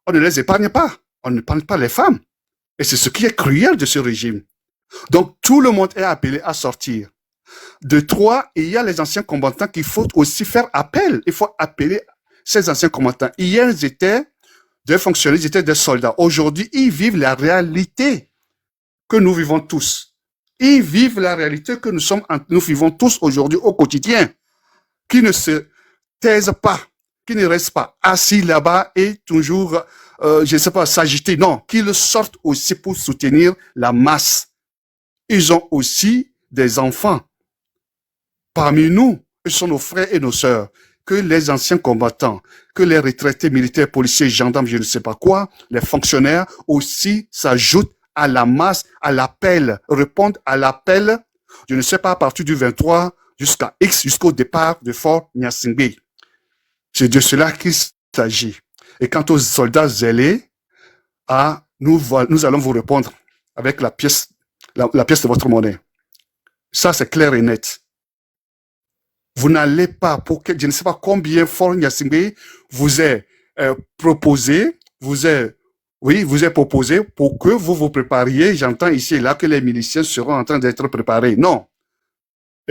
on ne les épargne pas. On ne parle pas les femmes. Et c'est ce qui est cruel de ce régime. Donc, tout le monde est appelé à sortir. De trois, il y a les anciens combattants qu'il faut aussi faire appel. Il faut appeler ces anciens combattants. Hier, ils étaient des fonctionnaires, ils étaient des soldats. Aujourd'hui, ils vivent la réalité que nous vivons tous. Ils vivent la réalité que nous vivons tous aujourd'hui au quotidien. Qui ne se taisent pas, qui ne restent pas assis là-bas et toujours, je ne sais pas, s'agiter. Non, qu'ils sortent aussi pour soutenir la masse. Ils ont aussi des enfants. Parmi nous, ils sont nos frères et nos sœurs. Que les anciens combattants, que les retraités militaires, policiers, gendarmes, je ne sais pas quoi, les fonctionnaires aussi s'ajoutent à la masse, à l'appel, répondent à l'appel, je ne sais pas, à partir du 23 jusqu'à X, jusqu'au départ de Fort Nyasingbe. C'est de cela qu'il s'agit. Et quant aux soldats zélés, nous allons vous répondre avec la pièce de votre monnaie. Ça, c'est clair et net. Vous n'allez pas, je ne sais pas combien Fort Nyasingbe vous est proposé, vous est proposé pour que vous vous prépariez. J'entends ici et là que les miliciens seront en train d'être préparés. Non.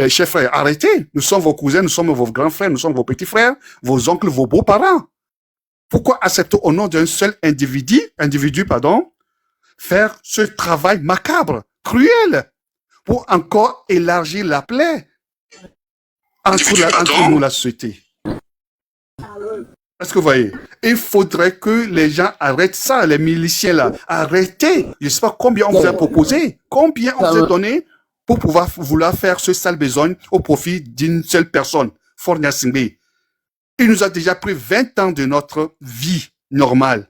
Chers frères, arrêtez. Nous sommes vos cousins, nous sommes vos grands frères, nous sommes vos petits frères, vos oncles, vos beaux-parents. Pourquoi accepter au nom d'un seul individu, faire ce travail macabre, cruel, pour encore élargir la plaie entre nous, la société? Est-ce que vous voyez? Il faudrait que les gens arrêtent ça, les miliciens là. Arrêtez. Je ne sais pas combien on vous a proposé, combien on vous a donné pour vouloir faire ce sale besogne au profit d'une seule personne, Fort Nyasingbe. Il nous a déjà pris 20 ans de notre vie normale.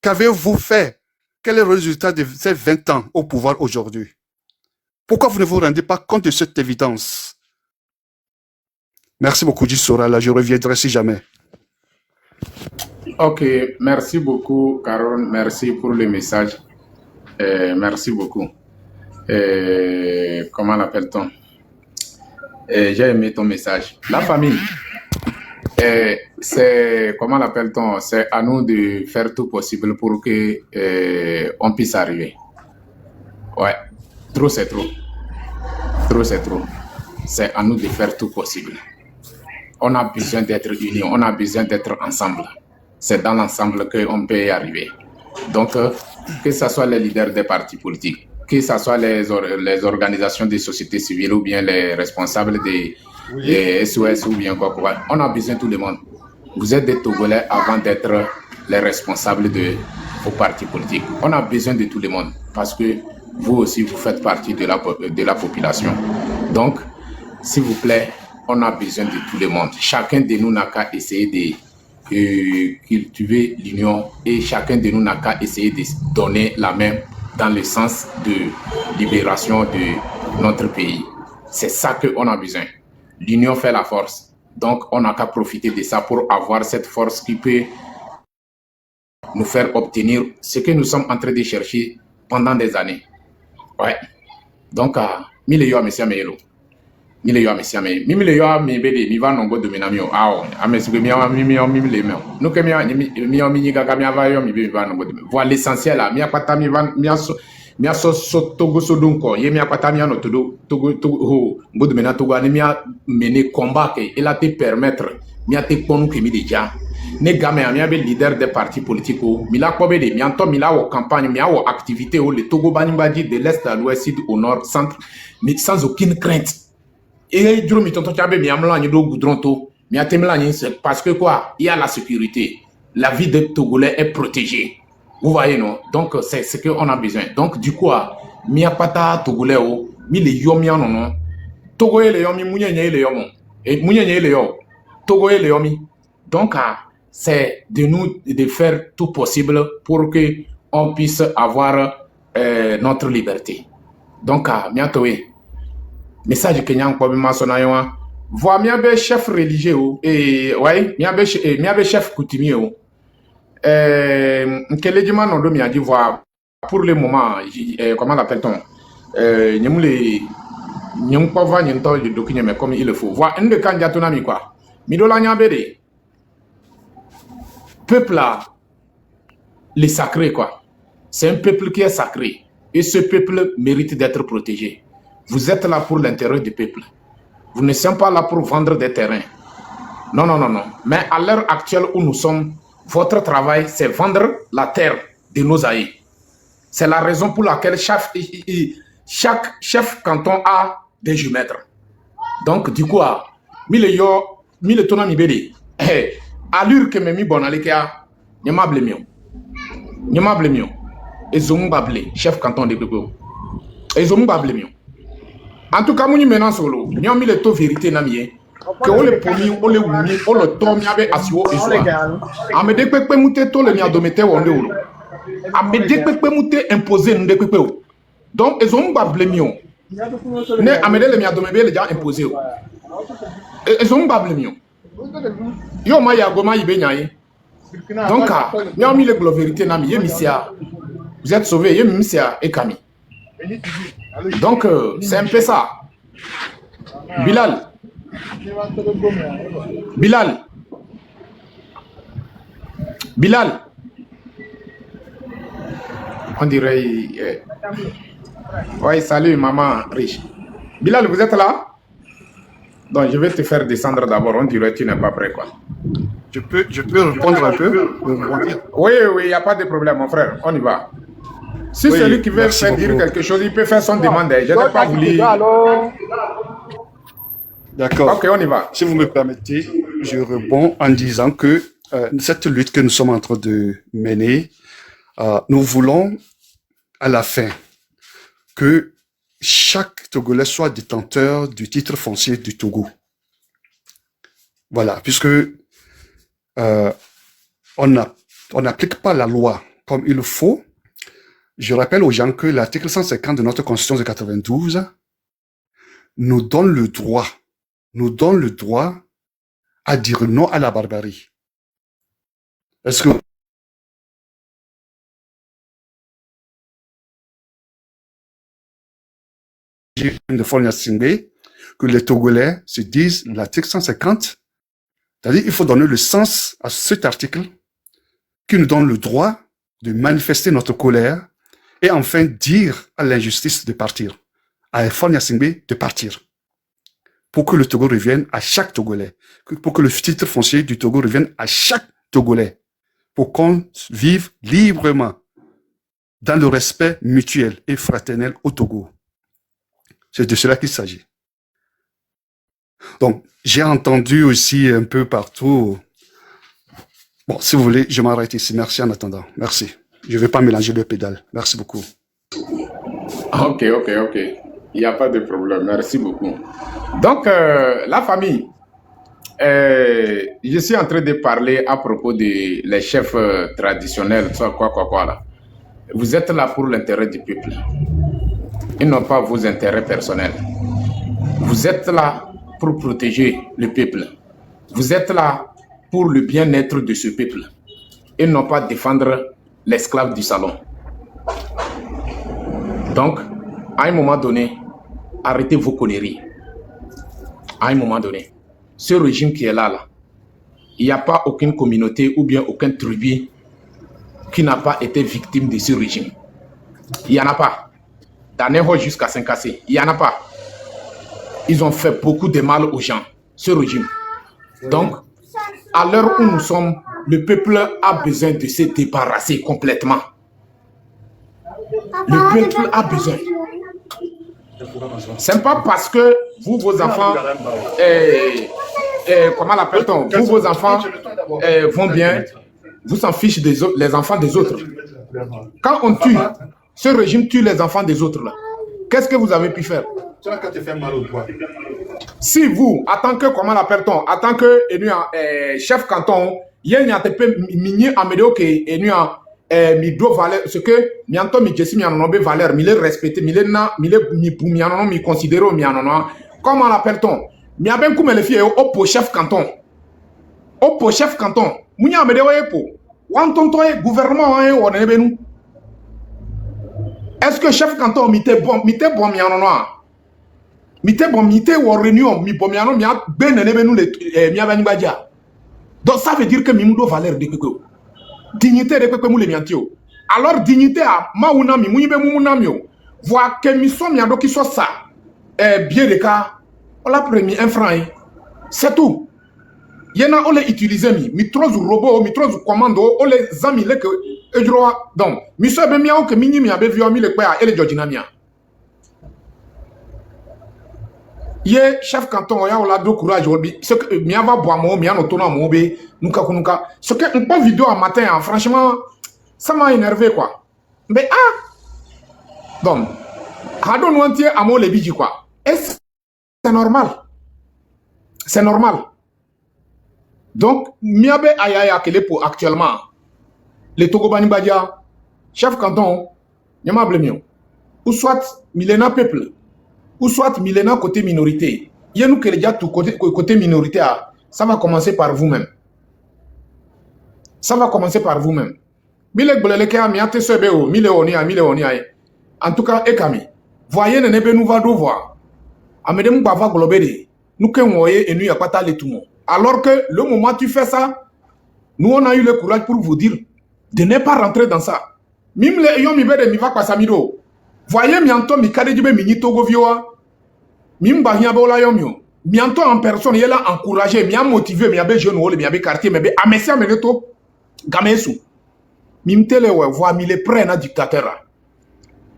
Qu'avez-vous fait? Quel est le résultat de ces 20 ans au pouvoir aujourd'hui? Pourquoi vous ne vous rendez pas compte de cette évidence? Merci beaucoup, Jissora. Là, je reviendrai si jamais. Ok, merci beaucoup, Carole. Merci pour le message. Merci beaucoup. Comment l'appelle-t-on? J'ai aimé ton message. La famille, comment l'appelle-t-on? C'est à nous de faire tout possible pour que on puisse arriver. Ouais, trop c'est trop. Trop c'est trop. C'est à nous de faire tout possible. On a besoin d'être unis, on a besoin d'être ensemble. C'est dans l'ensemble qu'on peut y arriver. Donc, que ce soit les leaders des partis politiques, que ce soit les organisations des sociétés civiles ou bien les responsables des SOS ou bien quoi, on a besoin de tout le monde. Vous êtes des Togolais avant d'être les responsables de vos partis politiques. On a besoin de tout le monde parce que vous aussi, vous faites partie de la population. Donc, s'il vous plaît, on a besoin de tout le monde. Chacun de nous n'a qu'à essayer de cultiver l'union et chacun de nous n'a qu'à essayer de donner la main dans le sens de libération de notre pays. C'est ça qu'on a besoin. L'union fait la force. Donc, on n'a qu'à profiter de ça pour avoir cette force qui peut nous faire obtenir ce que nous sommes en train de chercher pendant des années. Ouais. Donc, mille yo monsieur Melo. Mille yo monsieur Melo. Mille yo mi bede mi va nongo domina mi o. Amesigo mi mi le me. Nous que mi gaga mi va yo mi va nongo. Voilà l'essentiel là. Mi apata mi va mia so Togo so dunko ye mia pata mia no Togo ho mbodu mena Togo ani mia mener combat que il a te permettre mia te ponu ke mi déjà ne game mia be leader des partis politiques mi la ko be de mi anto mi la wo campagne mi a wo activité au le Togo banimbaji de l'est à l'ouest sud au nord centre mais sans aucune crainte et duro mi tonton chabe mi amla ni do goudron to mi atemla ni c'est parce que quoi il y a la sécurité, la vie des Togolais est protégée. Vous voyez, non? Donc, c'est ce qu'on a besoin. Donc, du coup, mi a pata Togolais, mi le yomi non. Togo le yomi, mounye le yomo. Et mounye le yo. Togo le yomi. Donc, c'est de nous de faire tout possible pour que on puisse avoir notre liberté. Donc, mi a toé. Message Kenyan kwa bima sonayon. Voir mi a be chef religieux et ouais, mi a be chef coutumier. Quel est non de mi voir pour le moment comment l'appelle-t-on nyum pas va nyento le document mais comme il le faut voir un de candidat mi quoi mi do la nyabede peuple là les sacrés quoi, c'est un peuple qui est sacré et ce peuple mérite d'être protégé. Vous êtes là pour l'intérêt du peuple, vous ne sommes pas là pour vendre des terrains, non mais à l'heure actuelle où nous sommes, votre travail, c'est vendre la terre de nos aïeux. C'est la raison pour laquelle chaque chef canton a des jumelles. Donc, du coup, mille tona mi bede. Allure que me mi bon alekea, nyamable mio. Et zombable, chef canton de Bebo. Et zombable mio. En tout cas, mouni menan solo. Nyo mi le to vérité na mie. Que on le pomi, on le wumi, on le tom yabe asiwo eswa. Amede pepe mute to le mi adomete wonde olo. Amede pepe mute imposé nde pepe o. Donc ils ont pas blémion. Ne amede le mi adomebe le ja imposé o. Ils ont pas blémion. Yo ma ya goma yibe nyaye. Donc nyo mi le glo vérité na mi yemisia. Vous êtes sauvés yemisia et Kami. Donc c'est un peu ça. Bilal, on dirait oui, salut maman riche. Bilal, vous êtes là? Donc je vais te faire descendre d'abord, on dirait que tu n'es pas prêt quoi. Je peux répondre un peu? Oui, il n'y a pas de problème mon frère, on y va. Si oui, celui qui veut faire dire quelque chose, il peut faire son demande. Je n'ai pas voulu. D'accord. Ok, on y va. Si vous me permettez, je réponds en disant que cette lutte que nous sommes en train de mener, nous voulons à la fin que chaque Togolais soit détenteur du titre foncier du Togo. Voilà, puisque on n'applique pas la loi comme il faut. Je rappelle aux gens que l'article 150 de notre Constitution de 92 nous donne le droit à dire non à la barbarie. Est-ce que de Fonya Singbe que les Togolais se disent l'article 150, c'est-à-dire il faut donner le sens à cet article qui nous donne le droit de manifester notre colère et enfin dire à l'injustice de partir, à Fonya Singbe de partir, pour que le Togo revienne à chaque Togolais, pour que le titre foncier du Togo revienne à chaque Togolais, pour qu'on vive librement dans le respect mutuel et fraternel au Togo. C'est de cela qu'il s'agit. Donc, j'ai entendu aussi un peu partout. Bon, si vous voulez, je m'arrête ici. Merci en attendant. Merci. Je ne vais pas mélanger les pédales. Merci beaucoup. Ok. Il n'y a pas de problème. Merci beaucoup. Donc, la famille, je suis en train de parler à propos des les chefs traditionnels, quoi là. Vous êtes là pour l'intérêt du peuple. Ils n'ont pas vos intérêts personnels. Vous êtes là pour protéger le peuple. Vous êtes là pour le bien-être de ce peuple. Ils n'ont pas défendre l'esclave du salon. Donc, à un moment donné, arrêtez vos conneries. À un moment donné, ce régime qui est là, il n'y a pas aucune communauté ou bien aucune tribu qui n'a pas été victime de ce régime. Il n'y en a pas. d'Aneho jusqu'à Saint-Cassé. Il n'y en a pas. Ils ont fait beaucoup de mal aux gens, ce régime. Donc, à l'heure où nous sommes, le peuple a besoin de se débarrasser complètement. Le peuple a besoin. C'est pas parce que vous, vos enfants, comment l'appelle-t-on? Vous, vos enfants vont bien, vous s'en fichez des autres, les enfants des autres. Quand on tue, ce régime tue les enfants des autres là. Qu'est-ce que vous avez pu faire? Si vous, en tant que, comment l'appelle-t-on, en tant que chef canton, il y a un mini amédéo qui est mi do valeur, ce que mi anto mi jesi mi anonobe valeur, mi le respecté, mi le na, mi le mi pou mi anono mi considéro mi anono. Comment l'appelle-t-on? Mi aben comme le fille au po chef canton. Au po chef canton. Mounya amédéo e po. Wantonto e gouvernement e on ebenu. Est-ce que chef canton mi te bon mi anono? Mi te bon mi te wo réunion mi bon mi anono mi a ben ebenu le mi abani badia. Donc ça veut dire que mi mudo valeur de keko. Dignité de quoi les miantio. Alors dignité à maunami mounibe moumunamio. Voir que mi sommes yando qui soit ça. Bien de cas. On l'a pris un franc. C'est tout. Y'en a on les utiliser mi trop robot mi trop commando on les amis les que droit donc mi so be mi que mini mi abe vu mi le pa et le jodinamia. Ye chef canton ya ola do courage obi ce que mi ava boamo mi an otona mo be nuka kunuka ce que on pas vidéo en matin hein, franchement ça m'a énervé quoi mais donc hado no antie amo le biji quoi et c'est normal donc mi abe ayaya kele pour actuellement les Togo Bani Badia chef canton nyama blemio ou soit milena peuple ou soit millénaire côté minorité. Il y a nous qui déjà tout côté minorité, ça va commencer par vous-même. Ça va commencer par vous-même. En tout cas, Ekami, voyez ne nebe nous va devoir. Amedem bava globede. Nous que voyez et nous y a pas tal tout monde. Alors que le moment où tu fais ça, nous on a eu le courage pour vous dire de ne pas rentrer dans ça. Mime les ayons mi bede mi va pas samido. Voyez mianto mi kadejube mini Togo vioa. Mimba hiabola yomio. Mianto en personne il a encouragé, mi a motivé, mi a be jeune ou mi a be quartier, mi be amesia meneto gamesu. Mimtele we voit mi le prenne à dictateur.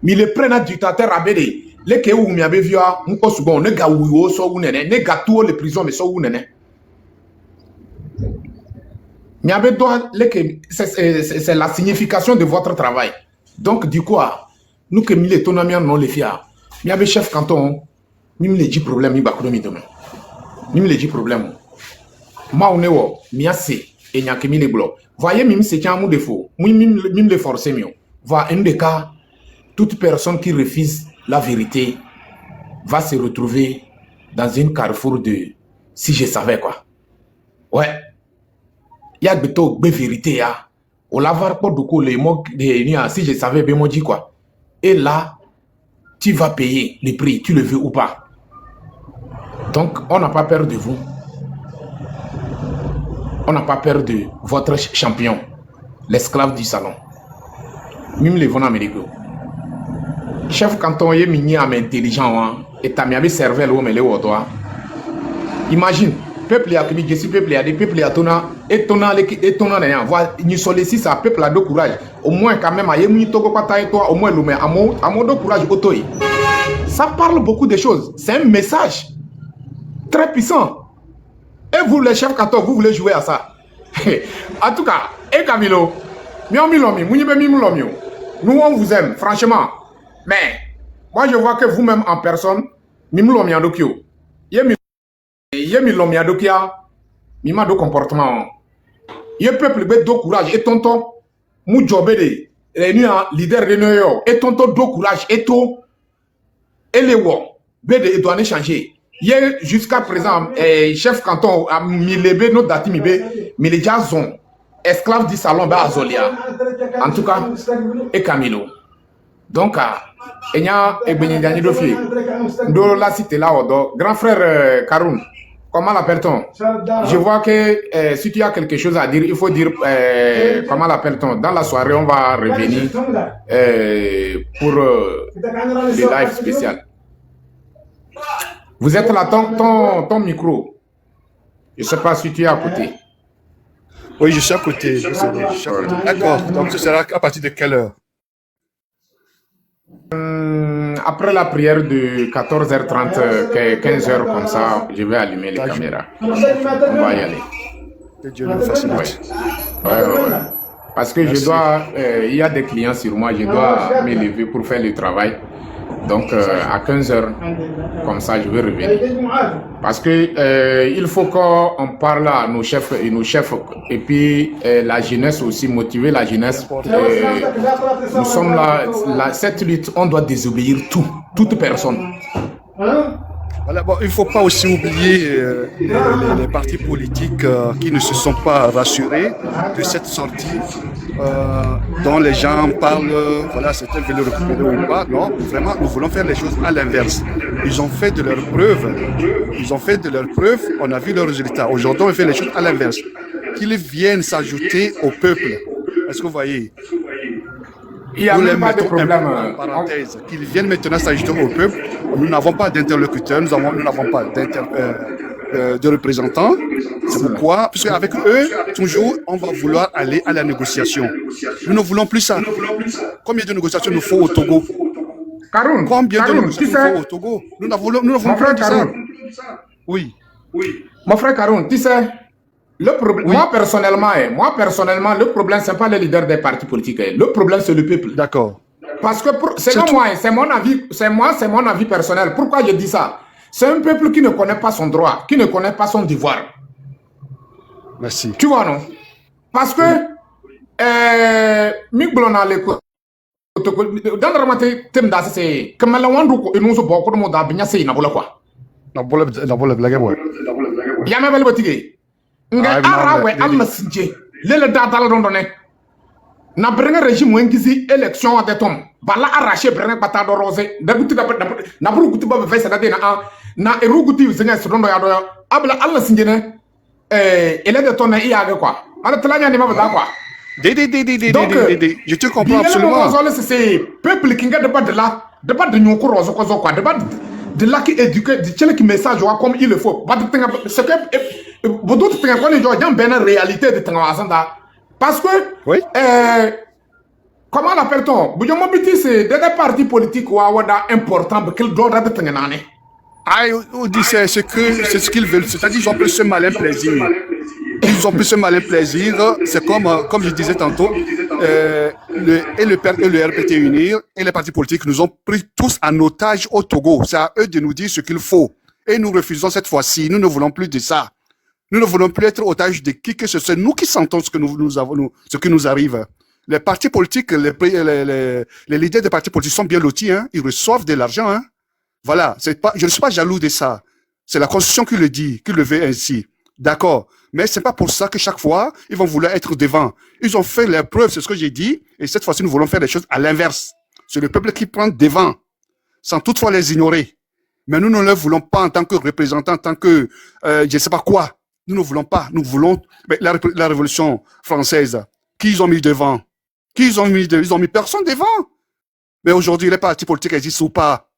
Mi le prenne à dictateur abede. Le ke ou mi a be vioa, nko sugon ne ga wuyo so unene, ne ga tout les prisons mais so unene. Mi a be doit le ke c'est la signification de votre travail. Donc du coup nous que mi le tonamia non le fia. Mi a be chef canton mime le dit problème mi bakuro mi demain mime le dit problème ma on est wo mi assez et nya kemi le blo voyez mime c'est un mot de faux mime le forcer mieux va un des cas toute personne qui refuse la vérité va se retrouver dans une carrefour de si je savais quoi ouais il y a de vérité ya on la voir pas de quoi les mots de si je savais bien moi dit quoi et là tu vas payer le prix tu le veux ou pas. Donc, on n'a pas peur de vous. On n'a pas peur de votre champion, l'esclave du salon. Même les vents américains. Chef canton est mini à intelligent et t'as mis servi l'eau mais le toi. Imagine, peuple a commis Jésus, peuple a des peuples a tona étonnant rien. Voilà, nous sollicitons ça, peuple a de courage. Au moins quand même, il y a une togo pata et toi, au moins l'homme a mon de courage auto. Ça parle beaucoup de choses. C'est un message. Très puissant. Et vous, les chefs canton, vous voulez jouer à ça. En tout cas, et Camilo, nous on vous aime, franchement. Mais, moi je vois que vous-même en personne, mimlomi adokyo. Yemi adokia, mima do comportement. Yé peuple be do courage et tonton, mou jobede, leader de Noyo, et tonton do courage et to, et les wo, bede doit changer. Hier, jusqu'à présent, chef canton a mis les notre dati mais les gens sont esclaves du salon à Azolia. En tout cas, et Camilo. Donc, il y a un dossier. De la cité là, grand frère Karoun, comment l'appelle-t-on? Je vois que si tu as quelque chose à dire, il faut dire, comment l'appelle-t-on? Dans la soirée, on va revenir pour le live spécial. Vous êtes là, ton micro. Je ne sais pas si tu es à côté. Oui, je suis à côté. D'accord, donc ce sera à partir de quelle heure? Après la prière de 14h30, 15h comme ça, je vais allumer les caméras. On va y aller. Que Dieu nous facilite. Ouais. Parce que je dois, il y a des clients sur moi, je dois m'élever pour faire le travail. Donc à 15h, comme ça, je vais revenir. Parce que il faut qu'on parle à nos chefs et puis la jeunesse aussi, motiver la jeunesse. Nous sommes là, cette lutte, on doit désobéir toute personne. Voilà, bon, il ne faut pas aussi oublier les partis politiques qui ne se sont pas rassurés de cette sortie dont les gens parlent, voilà, certains veulent le récupérer ou pas. Non, vraiment, nous voulons faire les choses à l'inverse. Ils ont fait de leurs preuves, on a vu leurs résultats. Aujourd'hui, on fait les choses à l'inverse. Qu'ils viennent s'ajouter au peuple. Est-ce que vous voyez? Il n'y a même pas de problème. Qu'ils viennent maintenant s'ajouter au peuple. Nous n'avons pas d'interlocuteurs, nous n'avons pas de représentants. C'est pourquoi, puisque avec eux, toujours, on va vouloir aller à la négociation. Nous ne voulons plus ça. Combien de négociations nous faut au Togo? Combien de négociations nous faut au Togo? Nous ne voulons plus de ça. Oui. Mon frère Karoun, tu sais, le problème, oui. moi personnellement, le problème, ce n'est pas les leaders des partis politiques. Le problème, c'est le peuple. D'accord. Parce que, selon moi, c'est mon avis personnel. Pourquoi je dis ça? C'est un peuple qui ne connaît pas son droit, qui ne connaît pas son devoir. Merci. Tu vois, non? Parce que, dans le matin, c'est comme la wandu et nous sommes beaucoup de monde à bien c'est na bola quoi. Na bola blague ouais. Ya me belle nga ara we am sinje lele data la dondone na brenga régime wengisi élection à tom bala arracher brenga pata do rose da guti da na buru guti ba fe sada de na eru guti zinga sodondo ya do abla alla sinje ne ele de ton na iya quoi ala tlanya ni ma ba quoi. Je te comprends absolument. C'est peuple qui n'a pas de là, de pas de nous quoi, de pas de là qui éduque, de qui message comme il le faut. C'est que vous d'autres temps quand les gens ont bien réalité de temps parce que oui. Comment l'appelle-t-on? Vous avez c'est des partis politiques ou important quel droit de temps année. Ah, on dit c'est ce qu'ils veulent, c'est-à-dire ils ont plus ce malin plaisir. Ils ont plus ce malin plaisir. C'est comme je disais tantôt, le RPT Unir et les partis politiques nous ont pris tous en otage au Togo. C'est à eux de nous dire ce qu'il faut. Et nous refusons cette fois-ci. Nous ne voulons plus de ça. Nous ne voulons plus être otages de qui que ce soit. Nous qui sentons ce qui nous arrive. Les partis politiques, les leaders des partis politiques sont bien lotis. Hein. Ils reçoivent de l'argent. Hein. Voilà. Je ne suis pas jaloux de ça. C'est la Constitution qui le dit, qui le veut ainsi. D'accord. Mais c'est pas pour ça que chaque fois, ils vont vouloir être devant. Ils ont fait leurs preuves, c'est ce que j'ai dit. Et cette fois-ci, nous voulons faire les choses à l'inverse. C'est le peuple qui prend devant, sans toutefois les ignorer. Mais nous ne le voulons pas en tant que représentants, en tant que, je ne sais pas quoi. Nous ne voulons pas. Nous voulons la Révolution française. Qui ils ont mis devant? Ils ont mis personne devant. Mais aujourd'hui, les partis politiques existent ou pas?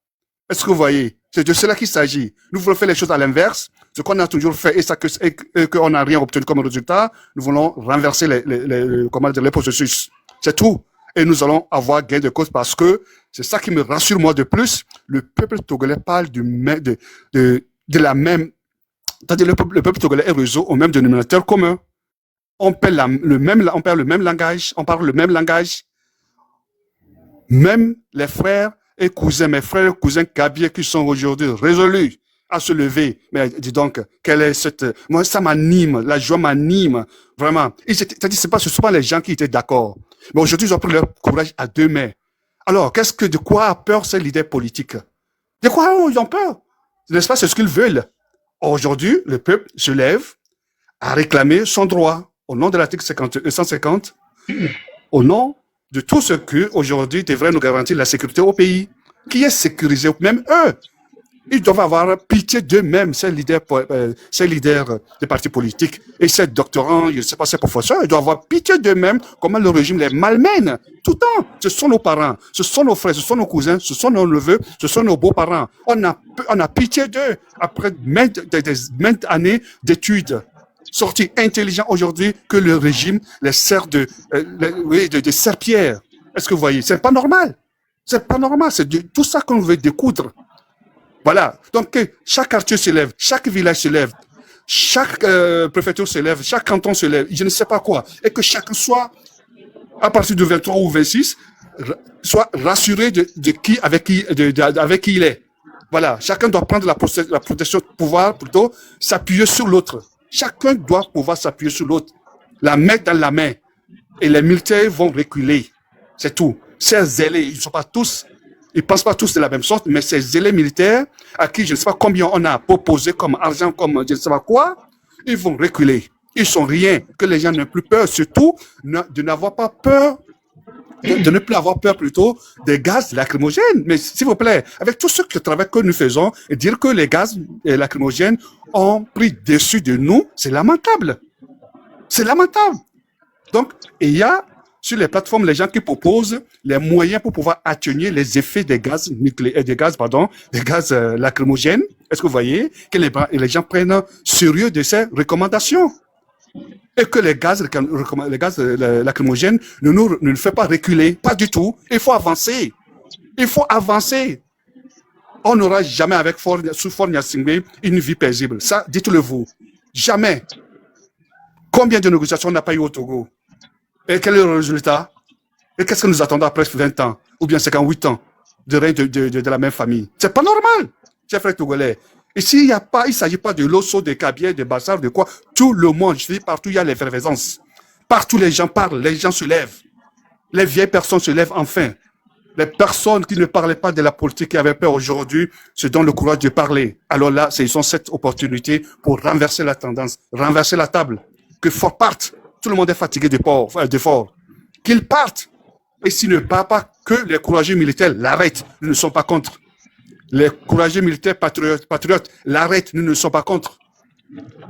Est-ce que vous voyez? C'est de cela qu'il s'agit. Nous voulons faire les choses à l'inverse. Ce qu'on a toujours fait et qu'on n'a rien obtenu comme résultat, nous voulons renverser les processus. C'est tout. Et nous allons avoir gain de cause parce que c'est ça qui me rassure moi de plus. Le peuple togolais parle de la même, c'est-à-dire le peuple togolais est réseau au même dénominateur commun. On parle le même langage, on parle le même langage. Même les frères et cousins, mes frères et cousins Kabylie qui sont aujourd'hui résolus à se lever. Mais dis donc, quelle est cette... Moi, ça m'anime, la joie m'anime, vraiment. C'est-à-dire, ce ne sont pas les gens qui étaient d'accord. Mais aujourd'hui, ils ont pris leur courage à deux mains. Alors, de quoi a peur ces leaders politiques? De quoi ils ont peur? N'est-ce pas, c'est ce qu'ils veulent. Aujourd'hui, le peuple se lève à réclamer son droit au nom de l'article 150, au nom de tout ce qui, aujourd'hui, devrait nous garantir la sécurité au pays, qui est sécurisé, même eux. Ils doivent avoir pitié d'eux-mêmes, ces leaders des partis politiques et ces doctorants, je ne sais pas, ces professeurs, ils doivent avoir pitié d'eux-mêmes, comment le régime les malmène tout le temps. Ce sont nos parents, ce sont nos frères, ce sont nos cousins, ce sont nos neveux, ce sont nos beaux-parents. On a pitié d'eux après maintes années d'études. Sortis intelligents aujourd'hui que le régime les sert de serpillères. Est-ce que vous voyez? C'est pas normal. C'est pas normal. C'est tout ça qu'on veut découdre. Voilà. Donc, chaque quartier se lève, chaque village se lève, chaque préfecture se lève, chaque canton se lève, je ne sais pas quoi. Et que chacun soit, à partir du 23 ou 26, soit rassuré avec qui il est. Voilà. Chacun doit prendre la protection de pouvoir, plutôt, s'appuyer sur l'autre. Chacun doit pouvoir s'appuyer sur l'autre. La main dans la main. Et les militaires vont reculer. C'est tout. Ces zélés, ils ne sont pas tous, ils ne pensent pas tous de la même sorte, mais ces zélés militaires, à qui je ne sais pas combien on a proposé comme argent, comme je ne sais pas quoi, ils vont reculer. Ils sont rien, que les gens n'aient plus peur, surtout de n'avoir pas peur, de ne plus avoir peur plutôt des gaz lacrymogènes. Mais s'il vous plaît, avec tout ce travail que nous faisons, et dire que les gaz lacrymogènes ont pris dessus de nous, c'est lamentable. C'est lamentable. Donc, il y a sur les plateformes les gens qui proposent les moyens pour pouvoir atténuer les effets des gaz lacrymogènes. Est-ce que vous voyez que les gens prennent sérieux de ces recommandations et que les gaz lacrymogènes ne nous fait pas reculer, pas du tout. Il faut avancer. Il faut avancer. On n'aura jamais sous Faure Gnassingbé une vie paisible. Ça, dites-le vous. Jamais. Combien de négociations on n'a pas eu au Togo? Et quel est le résultat? Et qu'est-ce que nous attendons après 20 ans ou bien 58 ans de règne de la même famille? C'est pas normal, chers frères togolais. Ici, il ne s'agit pas de l'osso, de Kabylie, de Bassar, de quoi. Tout le monde, je dis partout, il y a l'effervescence. Partout, les gens parlent, les gens se lèvent. Les vieilles personnes se lèvent enfin. Les personnes qui ne parlaient pas de la politique, qui avaient peur aujourd'hui, se donnent le courage de parler. Alors là, ils ont cette opportunité pour renverser la tendance, renverser la table. Que Faure parte. Tout le monde est fatigué d'efforts. Qu'ils partent. Et s'ils ne partent pas, que les courageux militaires l'arrêtent. Nous ne sommes pas contre. Les courageux militaires patriotes l'arrêtent. Nous ne sommes pas contre.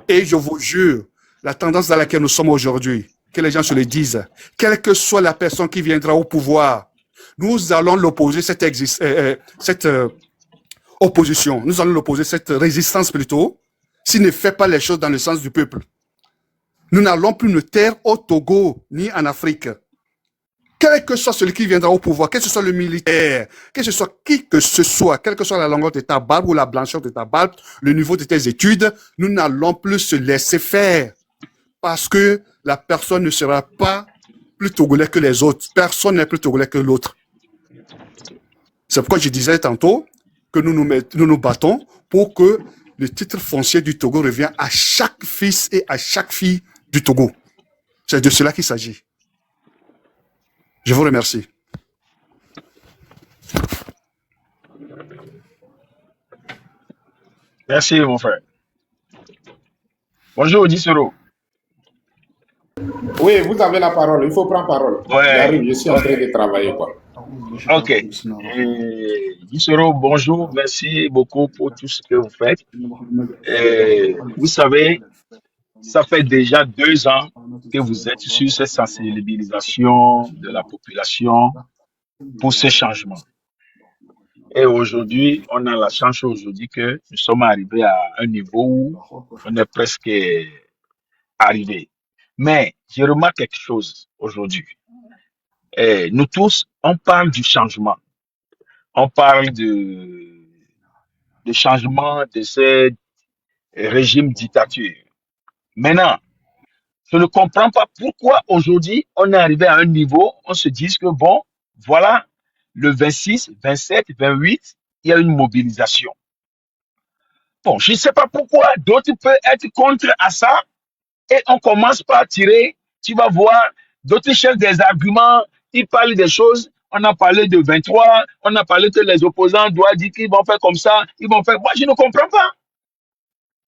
Et je vous jure, la tendance dans laquelle nous sommes aujourd'hui, que les gens se le disent, quelle que soit la personne qui viendra au pouvoir, nous allons l'opposer, cette opposition, nous allons l'opposer, cette résistance plutôt, s'il ne fait pas les choses dans le sens du peuple. Nous n'allons plus nous taire au Togo, ni en Afrique. Quel que soit celui qui viendra au pouvoir, que ce soit le militaire, que ce soit qui que ce soit, quelle que soit la longueur de ta barbe ou la blancheur de ta barbe, le niveau de tes études, nous n'allons plus se laisser faire. Parce que la personne ne sera pas plus togolais que les autres. Personne n'est plus togolais que l'autre. C'est pourquoi je disais tantôt que nous nous battons pour que le titre foncier du Togo revienne à chaque fils et à chaque fille du Togo. C'est de cela qu'il s'agit. Je vous remercie. Merci, mon frère. Bonjour, Disero. Oui, vous avez la parole. Il faut prendre parole. Ouais. J'arrive, je suis en train de travailler, quoi. Ok. Disero, bonjour. Merci beaucoup pour tout ce que vous faites. Vous savez, ça fait déjà 2 ans que vous êtes sur cette sensibilisation de la population pour ce changement. Et aujourd'hui, on a la chance aujourd'hui que nous sommes arrivés à un niveau où on est presque arrivé. Mais je remarque quelque chose aujourd'hui. Nous tous, on parle du changement. On parle de changement de ce régime dictature. Maintenant, je ne comprends pas pourquoi aujourd'hui on est arrivé à un niveau, on se dit que bon, voilà, le 26, 27, 28, il y a une mobilisation. Bon, je ne sais pas pourquoi d'autres peuvent être contre à ça et on commence par tirer, tu vas voir, d'autres cherchent des arguments, ils parlent des choses, on a parlé de 23, on a parlé que les opposants doivent dire qu'ils vont faire comme ça, ils vont faire, moi je ne comprends pas.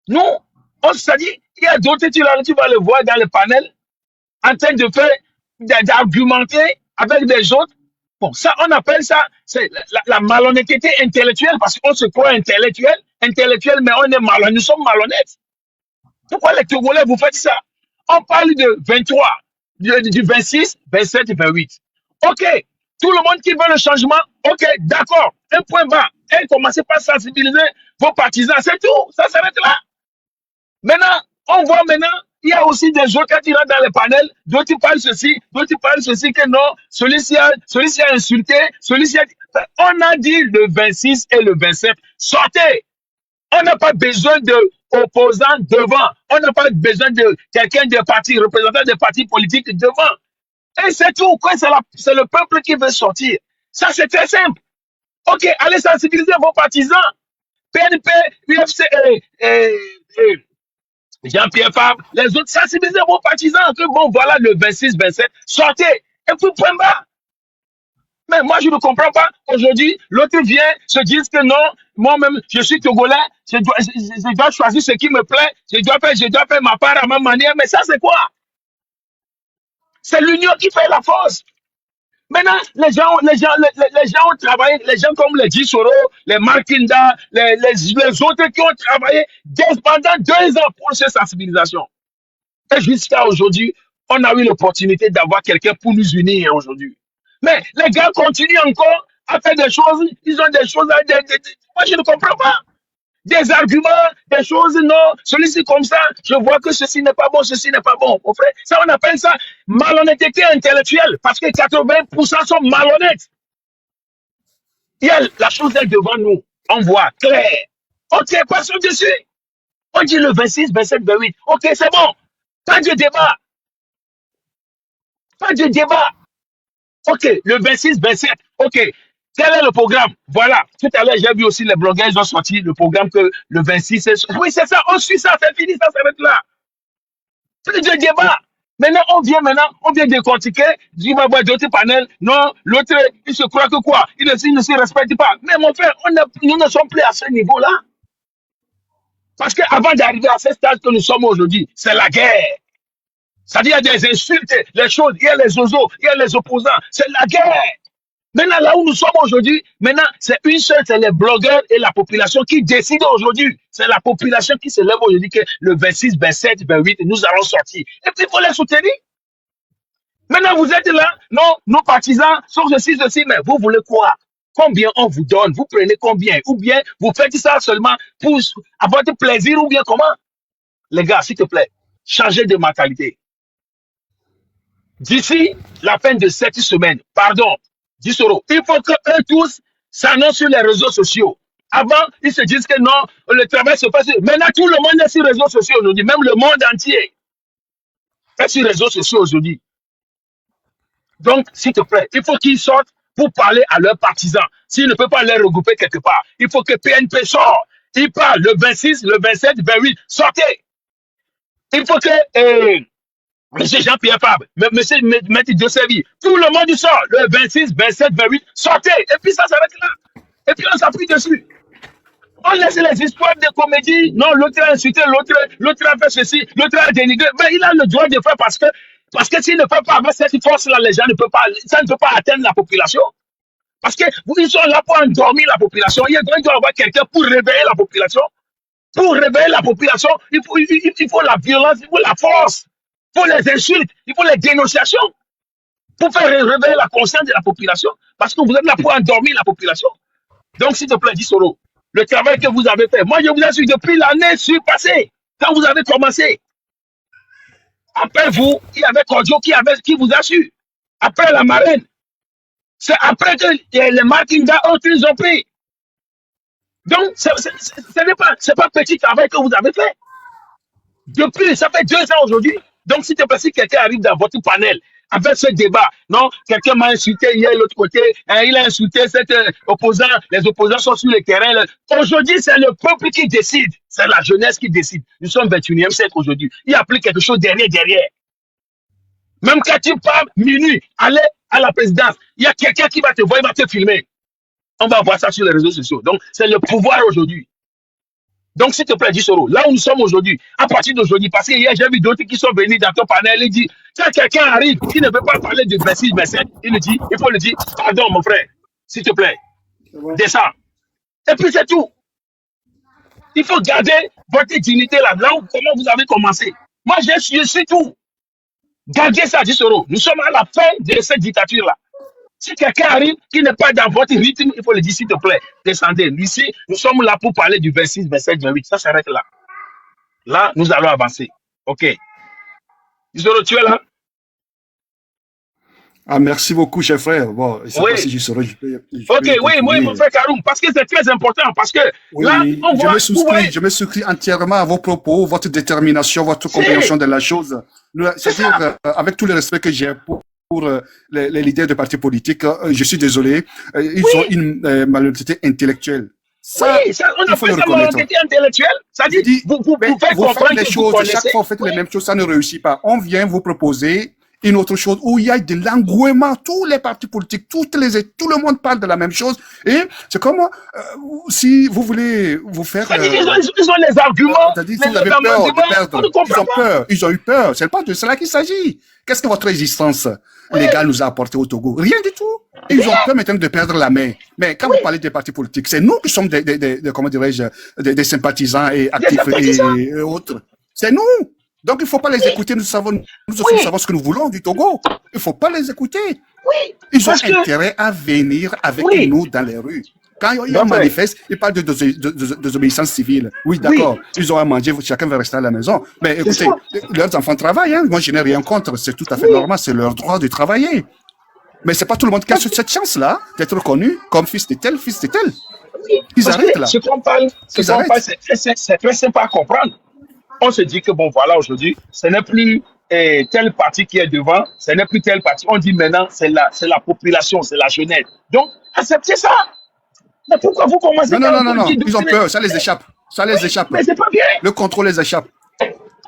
Nous, on se dit, il y a d'autres, tu vas le voir dans le panel, en train de faire, d'argumenter avec des autres Bon, ça, on appelle ça, c'est la malhonnêteté intellectuelle, parce qu'on se croit intellectuel, mais on est malhonnête, nous sommes malhonnêtes. Pourquoi les Togolais, vous faites ça? On parle de 23, du 26, 27 et 28. OK, tout le monde qui veut le changement, OK, d'accord, un point bas. Et commencez par sensibiliser vos partisans, c'est tout, ça s'arrête là. Maintenant, on voit maintenant, il y a aussi des autres qui rentrent dans les panels, d'autres qui parlent ceci, que non, celui-ci a insulté, celui-ci a... On a dit le 26 et le 27, sortez. On n'a pas besoin d'opposants devant. On n'a pas besoin de quelqu'un des partis, représentant des partis politiques devant. Et c'est tout. C'est le peuple qui veut sortir. Ça, c'est très simple. OK, allez sensibiliser vos partisans. PNP, UFC, Jean-Pierre Fabre, les autres, sensibilisez vos partisans que bon, voilà le 26, 27, sortez. Et puis, point bas. Mais moi, je ne comprends pas. Aujourd'hui, l'autre vient, se dit que non, moi-même, je suis Togolais, je dois choisir ce qui me plaît, je dois faire ma part à ma manière. Mais ça, c'est quoi? C'est l'union qui fait la force. Maintenant, les gens ont travaillé, les gens comme les Gisoro, les Markinda, les autres qui ont travaillé pendant 2 ans pour cette sensibilisation. Et jusqu'à aujourd'hui, on a eu l'opportunité d'avoir quelqu'un pour nous unir aujourd'hui. Mais les gars continuent encore à faire des choses, ils ont des choses à dire. Moi, je ne comprends pas. Des arguments, des choses, non, celui-ci comme ça, je vois que ceci n'est pas bon, ceci n'est pas bon. Mon frère, ça, on appelle ça malhonnêteté intellectuelle, parce que 80% sont malhonnêtes. Il y a la chose est devant nous, on voit clair. OK, passons dessus. On dit le 26, 27, 28. OK, c'est bon. Pas de débat. Pas de débat. OK, le 26, 27. OK. Quel est le programme? Voilà. Tout à l'heure, j'ai vu aussi les blogueurs, ils ont sorti le programme que le 26. Oui, c'est ça. On suit ça. C'est fini. Ça s'arrête là. Plus de débat. Maintenant, on vient décortiquer. Il va voir d'autres panels. Non, l'autre, il se croit que quoi? Il ne se respecte pas. Mais mon frère, nous ne sommes plus à ce niveau-là. Parce qu'avant d'arriver à ce stade que nous sommes aujourd'hui, c'est la guerre. C'est-à-dire, il y a des insultes, les choses, il y a les oiseaux, il y a les opposants. C'est la guerre. Maintenant, là où nous sommes aujourd'hui, maintenant, c'est une seule, c'est les blogueurs et la population qui décident aujourd'hui. C'est la population qui se lève aujourd'hui que le 26, 27, 28, nous allons sortir. Et puis, il faut les soutenir. Maintenant, vous êtes là, non, nos partisans sont ceci, mais vous voulez quoi? Combien on vous donne? Vous prenez combien? Ou bien, vous faites ça seulement pour à votre plaisir ou bien comment? Les gars, s'il te plaît, changez de mentalité. D'ici la fin de cette semaine, pardon, 10 euros, il faut qu'eux tous s'annoncent sur les réseaux sociaux. Avant, ils se disent que non, le travail se passe. Maintenant, tout le monde est sur les réseaux sociaux aujourd'hui. Même le monde entier est sur les réseaux sociaux aujourd'hui. Donc, s'il te plaît, il faut qu'ils sortent pour parler à leurs partisans. S'ils ne peuvent pas les regrouper quelque part, il faut que PNP sorte. Ils parlent le 26, le 27, le 28. Sortez. Il faut que M. Jean-Pierre Fabre, M. Maître de Séville, tout le monde sort le 26, 27, 28. Sortez. Et puis ça s'arrête là. Et puis on s'appuie dessus. On laisse les histoires de comédie. Non, l'autre a insulté, l'autre a fait ceci, l'autre a dénigré. Mais il a le droit de faire parce que s'il ne fait pas avec cette force-là, les gens ne peuvent pas, ça ne peut pas atteindre la population. Parce qu'ils sont là pour endormir la population. Il doit y avoir quelqu'un pour réveiller la population. Pour réveiller la population, il faut la violence, il faut la force, il faut les insultes, il faut les dénonciations pour faire réveiller la conscience de la population. Parce que vous êtes là pour endormir la population. Donc, s'il te plaît, Gisoro, le travail que vous avez fait, moi, je vous assure, depuis l'année surpassée, quand vous avez commencé, après vous, il y avait Kodjo qui vous assure. Après la marraine, c'est après que les Markinda autres ils ont pris. Donc, ce n'est pas petit travail que vous avez fait. Depuis, ça fait 2 ans aujourd'hui. Donc, si quelqu'un arrive dans votre panel avec ce débat, non, quelqu'un m'a insulté hier, l'autre côté, il a insulté cet opposant, les opposants sont sur le terrain. Aujourd'hui, c'est le peuple qui décide, c'est la jeunesse qui décide. Nous sommes 21e siècle aujourd'hui. Il y a plus quelque chose derrière. Même quand tu parles minuit, allez à la présidence, il y a quelqu'un qui va te voir, il va te filmer. On va voir ça sur les réseaux sociaux. Donc, c'est le pouvoir aujourd'hui. Donc, s'il te plaît, 10 euros. Là où nous sommes aujourd'hui, à partir d'aujourd'hui, parce que hier, j'ai vu d'autres qui sont venus dans ton panel, ils disent, quand quelqu'un arrive, qui ne veut pas parler de 26, 27, il faut le dire, pardon, mon frère, s'il te plaît, descends. Et puis, c'est tout. Il faut garder votre dignité là, comment vous avez commencé. Moi, je suis tout. Gardez ça, 10 euros. Nous sommes à la fin de cette dictature-là. Si quelqu'un arrive qui n'est pas dans votre rythme, il faut le dire, s'il te plaît, descendez. Ici, nous sommes là pour parler du 26, 27, 28. Ça s'arrête là. Là, nous allons avancer. OK. 10 euros, tu es là? Ah, merci beaucoup, cher frère. Bon, je sais Oui. pas si je serai. OK, oui, mon frère Karoum, parce que c'est très important, parce que oui, là, on voit... je me souscris entièrement à vos propos, votre détermination, votre compréhension de la chose. C'est-à-dire, avec tout le respect que j'ai pour les leaders de partis politiques, je suis désolé, ils ont une malhonnêteté intellectuelle. Ça, oui, on appelle ça malhonnêteté intellectuelle. Ça dit, vous faites comprendre les choses, chaque fois vous faites les mêmes choses, ça ne réussit pas. On vient vous proposer une autre chose où il y a de l'engouement, tous les partis politiques, tout le monde parle de la même chose. Et c'est comme si vous voulez vous faire... ils ont les arguments. C'est-à-dire si vous avez peur de perdre. Ils ont eu peur. C'est pas de cela qu'il s'agit. Qu'est-ce que votre résistance légale nous a apporté au Togo? Rien du tout. Et ils ont peur maintenant de perdre la main. Mais quand vous parlez des partis politiques, c'est nous qui sommes comment dirais-je, des sympathisants et actifs et autres. C'est nous. Donc, il ne faut pas les écouter. Nous savons ce que nous voulons du Togo. Il ne faut pas les écouter. Ils ont intérêt à venir avec nous dans les rues. Quand ils manifestent, ils parlent de désobéissance civile. Oui, d'accord. Ils ont à manger, chacun va rester à la maison. Mais écoutez, leurs enfants travaillent. Moi, je n'ai rien contre. C'est tout à fait normal. C'est leur droit de travailler. Mais ce n'est pas tout le monde qui a cette chance-là d'être reconnu comme fils de tel, fils de tel. Ils arrêtent là. Ce qu'on parle, c'est très simple à comprendre. On se dit que bon, voilà, aujourd'hui, ce n'est plus tel parti qui est devant, ce n'est plus tel parti. On dit maintenant, c'est la population, c'est la jeunesse. Donc, acceptez ça. Mais pourquoi vous commencez Non. Ils ont peur, ça les échappe. Ça les échappe. Mais c'est pas bien. Le contrôle les échappe.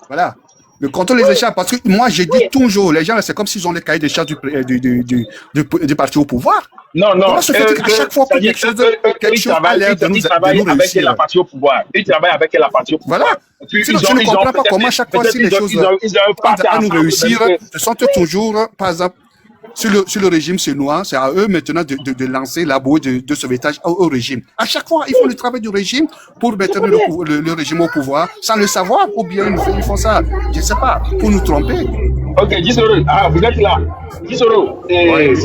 Voilà. Le contrôle les échappe. Parce que moi, j'ai dit toujours, les gens, c'est comme s'ils ont les cahiers de charges du parti au pouvoir. Non. Comment se fait qu'à chaque fois que quelque chose a l'air de nous avec la partie au pouvoir. Ils travaillent avec la partie au pouvoir. Voilà. Sinon, je ne comprends pas comment chaque fois si les choses à nous réussir, ce sont toujours, par exemple, sur le régime chinois, c'est à eux maintenant de lancer la bouée de sauvetage au régime. À chaque fois, ils font le travail du régime pour mettre le régime au pouvoir, sans le savoir, ou bien ils font ça, je ne sais pas, pour nous tromper. Ok, 10 euros. Ah, vous êtes là. 10 euros. Oui,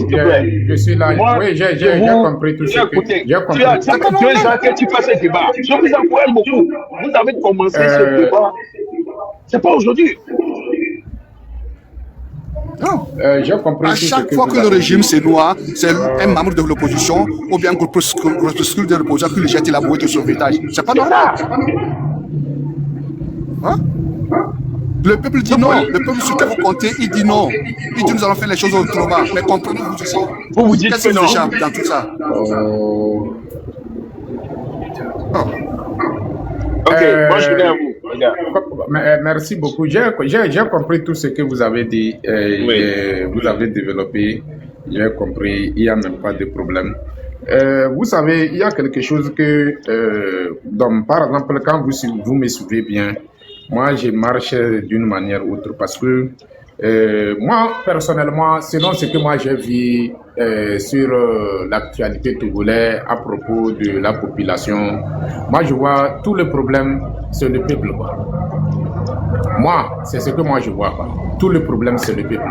je suis là. Oui, j'ai compris tout ce que j'ai compris. Ça fait 2 ans que tu fais ce débat. Je vous encourage beaucoup. Vous avez commencé ce débat. C'est pas aujourd'hui. Non. J'ai compris. À chaque fois que le régime c'est noir, c'est un membre de l'opposition ou bien un groupuscule de l'opposition qui lui jette la bouée de sauvetage. C'est pas normal. Hein? Le peuple dit non. Le peuple sur qui vous comptez, il dit non. Il dit nous allons faire les choses autrement. Mais comprenez-vous aussi. Vous dites qu'est-ce que non. Qu'est-ce qui échappe dans tout ça? Ok, moi je viens à vous. Merci beaucoup. J'ai compris tout ce que vous avez dit. Vous avez développé. J'ai compris. Il n'y a même pas de problème. Vous savez, il y a quelque chose que, donc, par exemple, quand vous me suivez bien, moi, je marche d'une manière ou autre parce que moi, personnellement, selon ce que moi j'ai vu sur l'actualité togolaise à propos de la population, moi, je vois tout le problème, c'est le peuple, quoi. Moi, c'est ce que moi je vois, quoi. Tout le problème, c'est le peuple.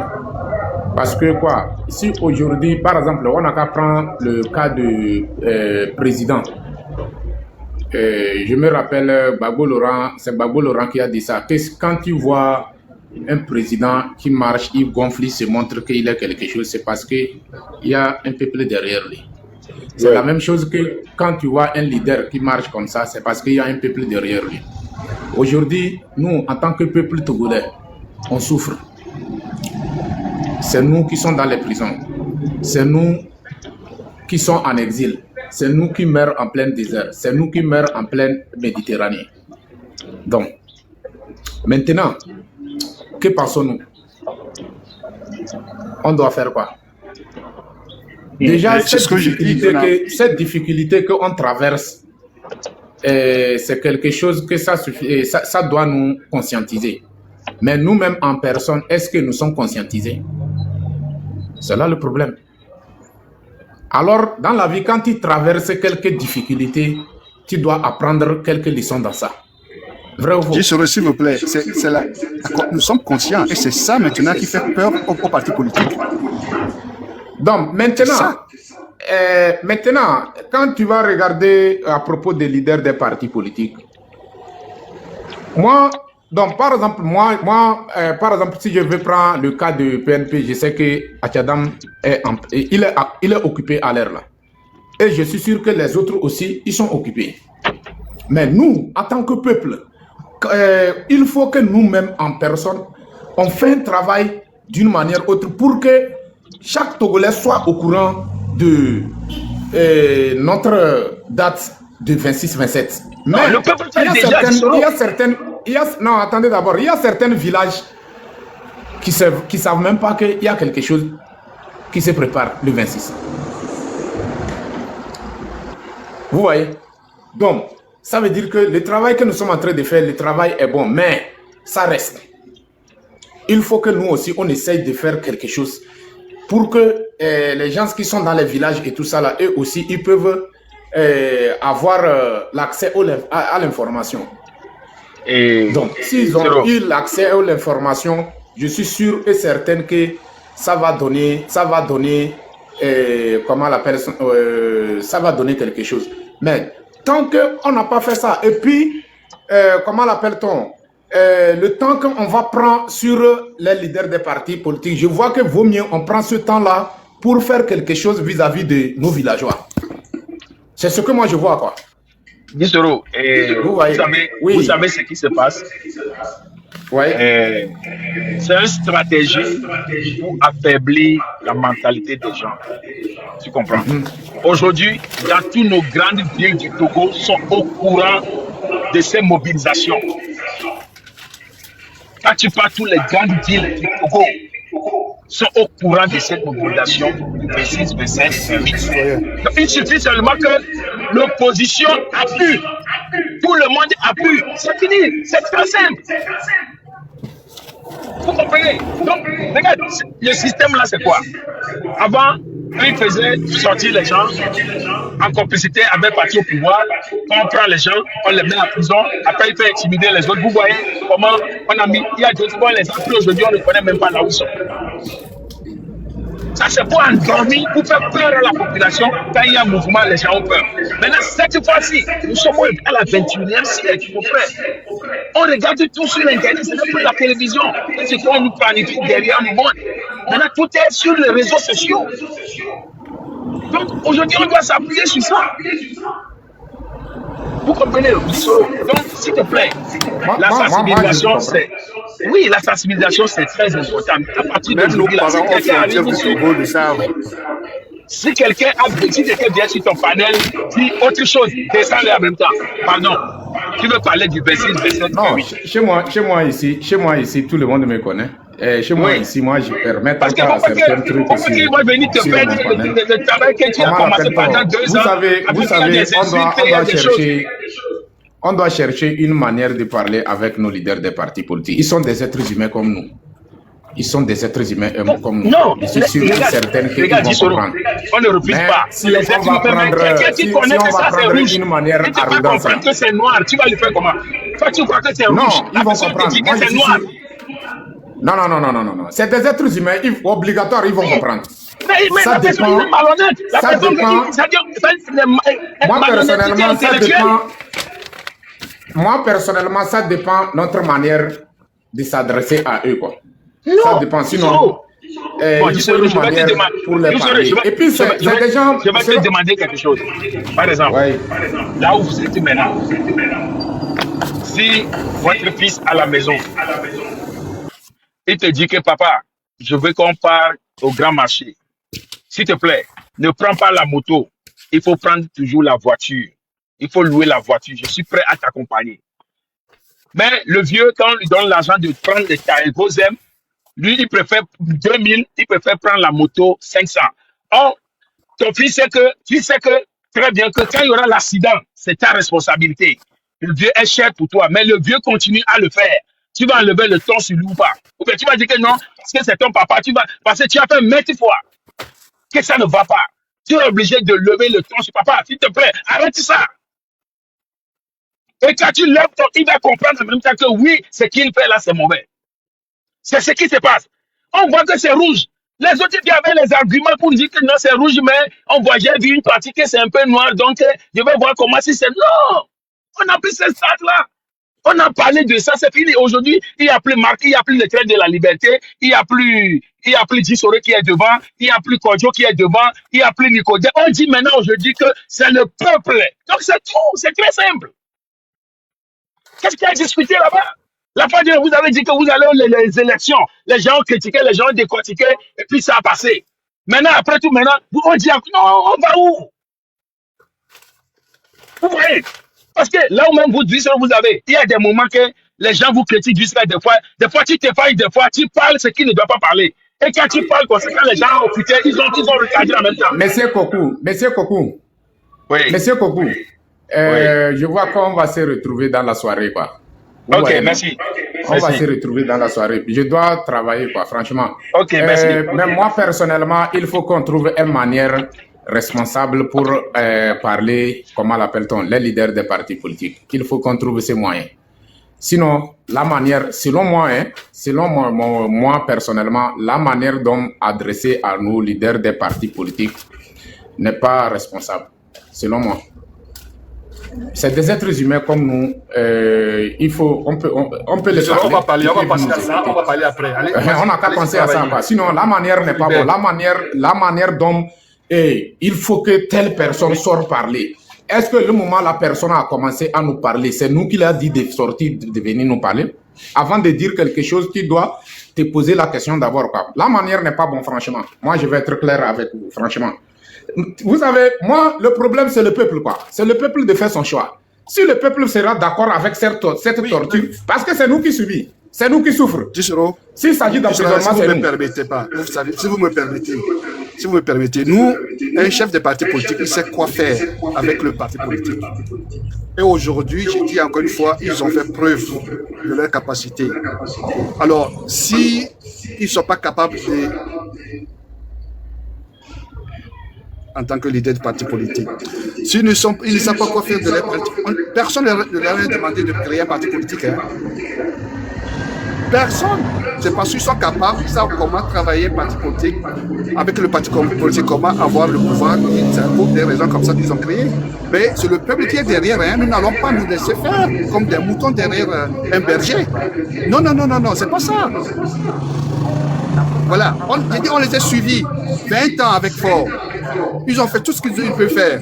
Parce que quoi, si aujourd'hui, par exemple, on a qu'à prendre le cas de président. Je me rappelle, Gbagbo Laurent, c'est Gbagbo Laurent qui a dit ça, que quand tu vois un président qui marche, il gonfle, il se montre qu'il a quelque chose, c'est parce qu'il y a un peuple derrière lui. C'est la même chose que quand tu vois un leader qui marche comme ça, c'est parce qu'il y a un peuple derrière lui. Aujourd'hui, nous, en tant que peuple togolais, on souffre. C'est nous qui sommes dans les prisons. C'est nous qui sommes en exil. C'est nous qui meurons en plein désert. C'est nous qui meurons en pleine Méditerranée. Donc, maintenant, que pensons-nous? On doit faire quoi? Déjà, cette difficulté qu'on traverse, c'est quelque chose que ça suffit, ça doit nous conscientiser. Mais nous-mêmes en personne, est-ce que nous sommes conscientisés? C'est là le problème. Alors, dans la vie, quand tu traverses quelques difficultés, tu dois apprendre quelques leçons dans ça. Vrai ou faux? Gisoro, s'il vous plaît, nous sommes conscients et c'est ça maintenant qui fait peur aux partis politiques. Donc, maintenant, quand tu vas regarder à propos des leaders des partis politiques, par exemple, si je veux prendre le cas de PNP, je sais que Achadam il est occupé à l'heure là. Et je suis sûr que les autres aussi, ils sont occupés. Mais nous, en tant que peuple, il faut que nous-mêmes en personne, on fait un travail d'une manière autre pour que chaque Togolais soit au courant de notre date de 26-27. Mais le peuple fait déjà non, attendez d'abord, il y a certains villages qui savent même pas qu'il y a quelque chose qui se prépare le 26. Vous voyez? Donc, ça veut dire que le travail que nous sommes en train de faire, le travail est bon, mais ça reste. Il faut que nous aussi, on essaye de faire quelque chose pour que les gens qui sont dans les villages et tout ça, là, eux aussi, ils peuvent avoir l'accès à l'information. Donc, s'ils ont eu l'accès à l'information, je suis sûr et certain que ça va donner ça va donner quelque chose. Mais tant qu'on n'a pas fait ça, et puis, comment l'appelle-t-on, le temps qu'on va prendre sur les leaders des partis politiques, je vois que vaut mieux on prend ce temps-là pour faire quelque chose vis-à-vis de nos villageois. C'est ce que moi je vois, quoi. Gisoro, vous savez ce qui se passe? Ouais. C'est une stratégie pour affaiblir la mentalité des gens. Tu comprends? Aujourd'hui, dans toutes nos grandes villes du Togo sont au courant de ces mobilisations. Quand tu parles, toutes les grandes villes du Togo sont au courant de cette mobilisation du 26, 27, 28. Donc, il suffit seulement que l'opposition appuie. Tout le monde appuie. C'est fini. C'est très simple. Vous comprenez? Donc, regarde, le système là, c'est quoi? Avant, il faisait sortir les gens en complicité avec le parti au pouvoir. Quand on prend les gens, on les met en prison. Après, il fait intimider les autres. Vous voyez comment on a mis. Il y a d'autres qui les a pris aujourd'hui, on ne connaît même pas là où ils sont. Ça, c'est pour endormir, pour faire peur à la population. Quand il y a un mouvement, les gens ont peur. Maintenant, cette fois-ci, nous sommes à la 21e siècle, mon frère. On regarde tout sur l'Internet, c'est même pour la télévision. C'est qu'on nous planifie derrière nous. Maintenant, tout est sur les réseaux sociaux. Donc, aujourd'hui, on doit s'appuyer sur ça. Vous comprenez? Donc, s'il te plaît, la sensibilisation, c'est... Oui, la sensibilisation, c'est très important. À partir d'aujourd'hui, si quelqu'un vient sur ton panel, dit autre chose, descends-le en même temps. Pardon, tu veux parler du 26, 27, non, chez moi ici, tout le monde me connaît. Chez moi ici, moi, je permets pas certains trucs. Pourquoi il va venir te perdre le travail que tu as commencé pendant 2 ans? Vous savez, on doit chercher une manière de parler avec nos leaders des partis politiques. Ils sont des êtres humains comme nous. Ils sont des êtres humains comme nous. Non, je suis sûr et certain qu'ils vont comprendre. On ne refuse pas. Si on va prendre une manière arrogante, tu que c'est noir, tu vas le faire comment? Toi, tu crois que c'est rouge. Non, ils vont comprendre. Non. C'est des êtres humains, obligatoire, ils vont comprendre. Mais ça dépend. Ça dépend. Moi, personnellement, ça dépend de notre manière de s'adresser à eux, quoi. Non, ça dépend, sinon... il faut une manière pour les parler. Et puis, c'est des gens... Je vais te demander quelque chose. Par exemple, là où vous êtes maintenant, si votre fils à la maison, il te dit que papa, je veux qu'on parte au grand marché. S'il te plaît, ne prends pas la moto. Il faut prendre toujours la voiture. Il faut louer la voiture. Je suis prêt à t'accompagner. Mais le vieux, quand on lui donne l'argent de prendre les Taegozem, lui, il préfère 2000, il préfère prendre la moto 500. Or, ton fils sait que très bien que quand il y aura l'accident, c'est ta responsabilité. Le vieux est cher pour toi, mais le vieux continue à le faire. Tu vas enlever le ton sur lui ou pas? Ou bien tu vas dire que non, parce que c'est ton papa, parce que tu as fait maintes fois que ça ne va pas. Tu es obligé de lever le ton sur papa. S'il te plaît, arrête ça. Et quand tu lèves ton, il va comprendre en même temps que oui, ce qu'il fait là, c'est mauvais. C'est ce qui se passe. On voit que c'est rouge. Les autres qui avaient les arguments pour dire que non, c'est rouge, mais on voit, j'ai vu une partie que c'est un peu noir, donc je vais voir comment si c'est. Non! On a pris ce stade-là. On a parlé de ça, c'est fini. Aujourd'hui, il n'y a plus Marc, il n'y a plus le trait de la liberté, il n'y a plus Dissore qui est devant, il n'y a plus Kodjo qui est devant, il n'y a plus Nicodème. On dit maintenant aujourd'hui que c'est le peuple. Donc c'est tout, c'est très simple. Qu'est-ce qu'il y a à discuter là-bas? La fois dernière, vous avez dit que vous allez les élections. Les gens ont critiqué, les gens ont décortiqué, et puis ça a passé. Maintenant, après tout, maintenant, on dit non, on va où? Vous voyez? Parce que là où même vous dites ce que vous avez, il y a des moments que les gens vous critiquent jusqu'à des fois tu t'effailles, des fois tu parles ce qui ne doit pas parler. Et quand tu parles comme ça, quand les gens ont écouté, ils ont regardé en même temps. Monsieur Kokou, Oui. Monsieur Kokou, Oui. je vois qu'on va se retrouver dans la soirée, quoi. Vous Ok, voyez, merci. on va se retrouver dans la soirée. Je dois travailler, quoi, franchement. Ok, merci. Mais moi, personnellement, il faut qu'on trouve une manière responsable pour parler, comment l'appelle-t-on, les leaders des partis politiques. Il faut qu'on trouve ces moyens. Sinon, la manière, selon moi personnellement, la manière dont adresser à nos leaders des partis politiques n'est pas responsable, selon moi. C'est des êtres humains comme nous. On peut les parler. On va passer à ça, on va parler après. Allez, on n'a qu'à penser à ça. Quoi. Sinon, la manière n'est pas bonne. La manière dont il faut que telle personne sorte parler. Est-ce que le moment où la personne a commencé à nous parler, c'est nous qui l'a dit de sortir, de venir nous parler? Avant de dire quelque chose, tu dois te poser la question d'abord. La manière n'est pas bonne, franchement. Moi, je vais être clair avec vous, franchement. Vous savez, moi, le problème, c'est le peuple, quoi. C'est le peuple de faire son choix. Si le peuple sera d'accord avec cette torture, parce que c'est nous qui subissons, c'est nous qui souffrons. S'il s'agit d'emprisonnement, si vous me permettez, nous, un chef de parti politique, il sait quoi faire avec le parti politique. Et aujourd'hui, je dis encore une fois, ils ont fait preuve de leur capacité. Alors, si ils ne sont pas capables de, en tant que leader du parti politique, s'ils ne savent pas quoi faire de leur parti, personne ne leur a demandé de créer un parti politique. Hein. Personne. C'est parce qu'ils sont capables, ils savent comment travailler un parti politique, avec le parti politique, comment avoir le pouvoir. C'est pour des raisons comme ça qu'ils ont créé. Mais c'est le peuple qui est derrière. Hein. Nous n'allons pas nous laisser faire comme des moutons derrière un berger. Non, c'est pas ça. Voilà. On les a suivis 20 ans avec Fort. Ils ont fait tout ce qu'ils peuvent faire.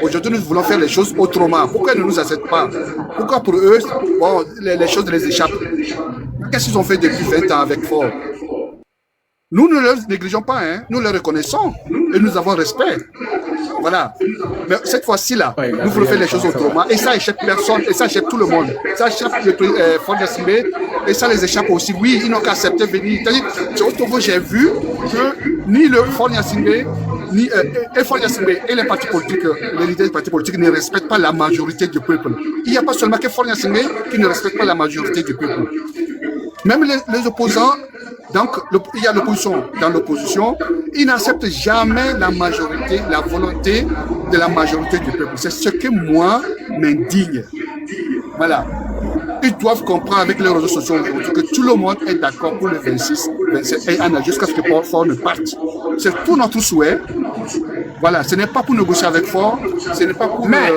Aujourd'hui, nous voulons faire les choses autrement. Pourquoi ils ne nous acceptent pas? Pourquoi pour eux, bon, les choses les échappent? Qu'est-ce qu'ils ont fait depuis 20 ans avec Ford? Nous ne les négligeons pas, hein. Nous les reconnaissons et nous avons respect. Voilà. Mais cette fois-ci-là, nous voulons faire les choses autrement et ça échappe personne et ça échappe tout le monde. Ça échappe le Ford Yacine et ça les échappe aussi. Oui, ils n'ont qu'à accepter venir. C'est-à-dire, au Togo, j'ai vu que ni le Ford Yacine et les partis politiques, les leaders des partis politiques ne respectent pas la majorité du peuple. Il n'y a pas seulement que Ford Yacine qui ne respecte pas la majorité du peuple. Même les opposants, donc il y a l'opposition. Dans l'opposition, ils n'acceptent jamais la majorité, la volonté de la majorité du peuple. C'est ce que moi m'indigne. Voilà. Ils doivent comprendre avec les réseaux sociaux aujourd'hui que tout le monde est d'accord pour le 26, 27 et Anna jusqu'à ce que Ford ne parte. C'est tout notre souhait. Voilà, ce n'est pas pour négocier avec Ford, ce n'est pas pour... Mais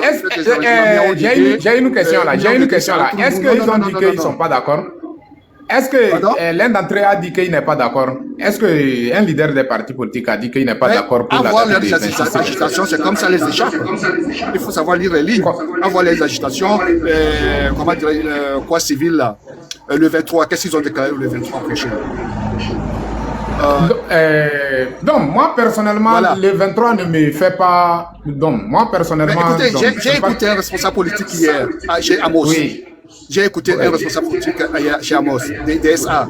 j'ai une question là, Est-ce qu'ils ont dit qu'ils ne sont pas d'accord? Est-ce que l'un d'entre eux a dit qu'il n'est pas d'accord? Est-ce qu'un leader des partis politiques a dit qu'il n'est pas d'accord pour avoir les agitations, c'est comme ça les échappe. Il faut savoir lire les lignes. Avoir les agitations, comment dire, quoi civil là, le 23, qu'est-ce qu'ils ont déclaré le 23 prochain? Donc, moi personnellement, voilà. Le 23 ne me fait pas. Donc, moi personnellement. Mais écoutez, j'ai écouté un responsable politique hier, chez Amos. Oui. J'ai écouté un responsable politique chez Amos, DSA,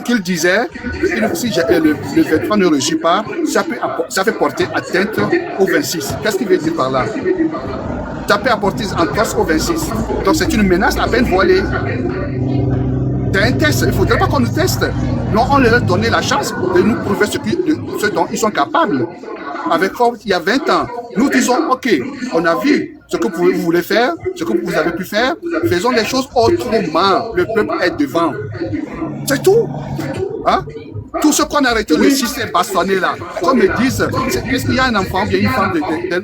qu'il disait, si le 23 ne réussit pas, ça fait porter atteinte au 26. Qu'est-ce qu'il veut dire par là? Ça peut apporter entorse au 26. Donc c'est une menace à peine voilée. C'est un test, il ne faudrait pas qu'on nous teste. Non, on leur a donné la chance de nous prouver ce dont ils sont capables. Avec il y a 20 ans, nous disons, ok, on a vu ce que vous voulez faire, ce que vous avez pu faire, faisons les choses autrement. Le peuple est devant. C'est tout. Hein? Tout ce qu'on a arrêté, le système bastonné là, comme ils disent, est-ce qu'il y a un enfant, bien une femme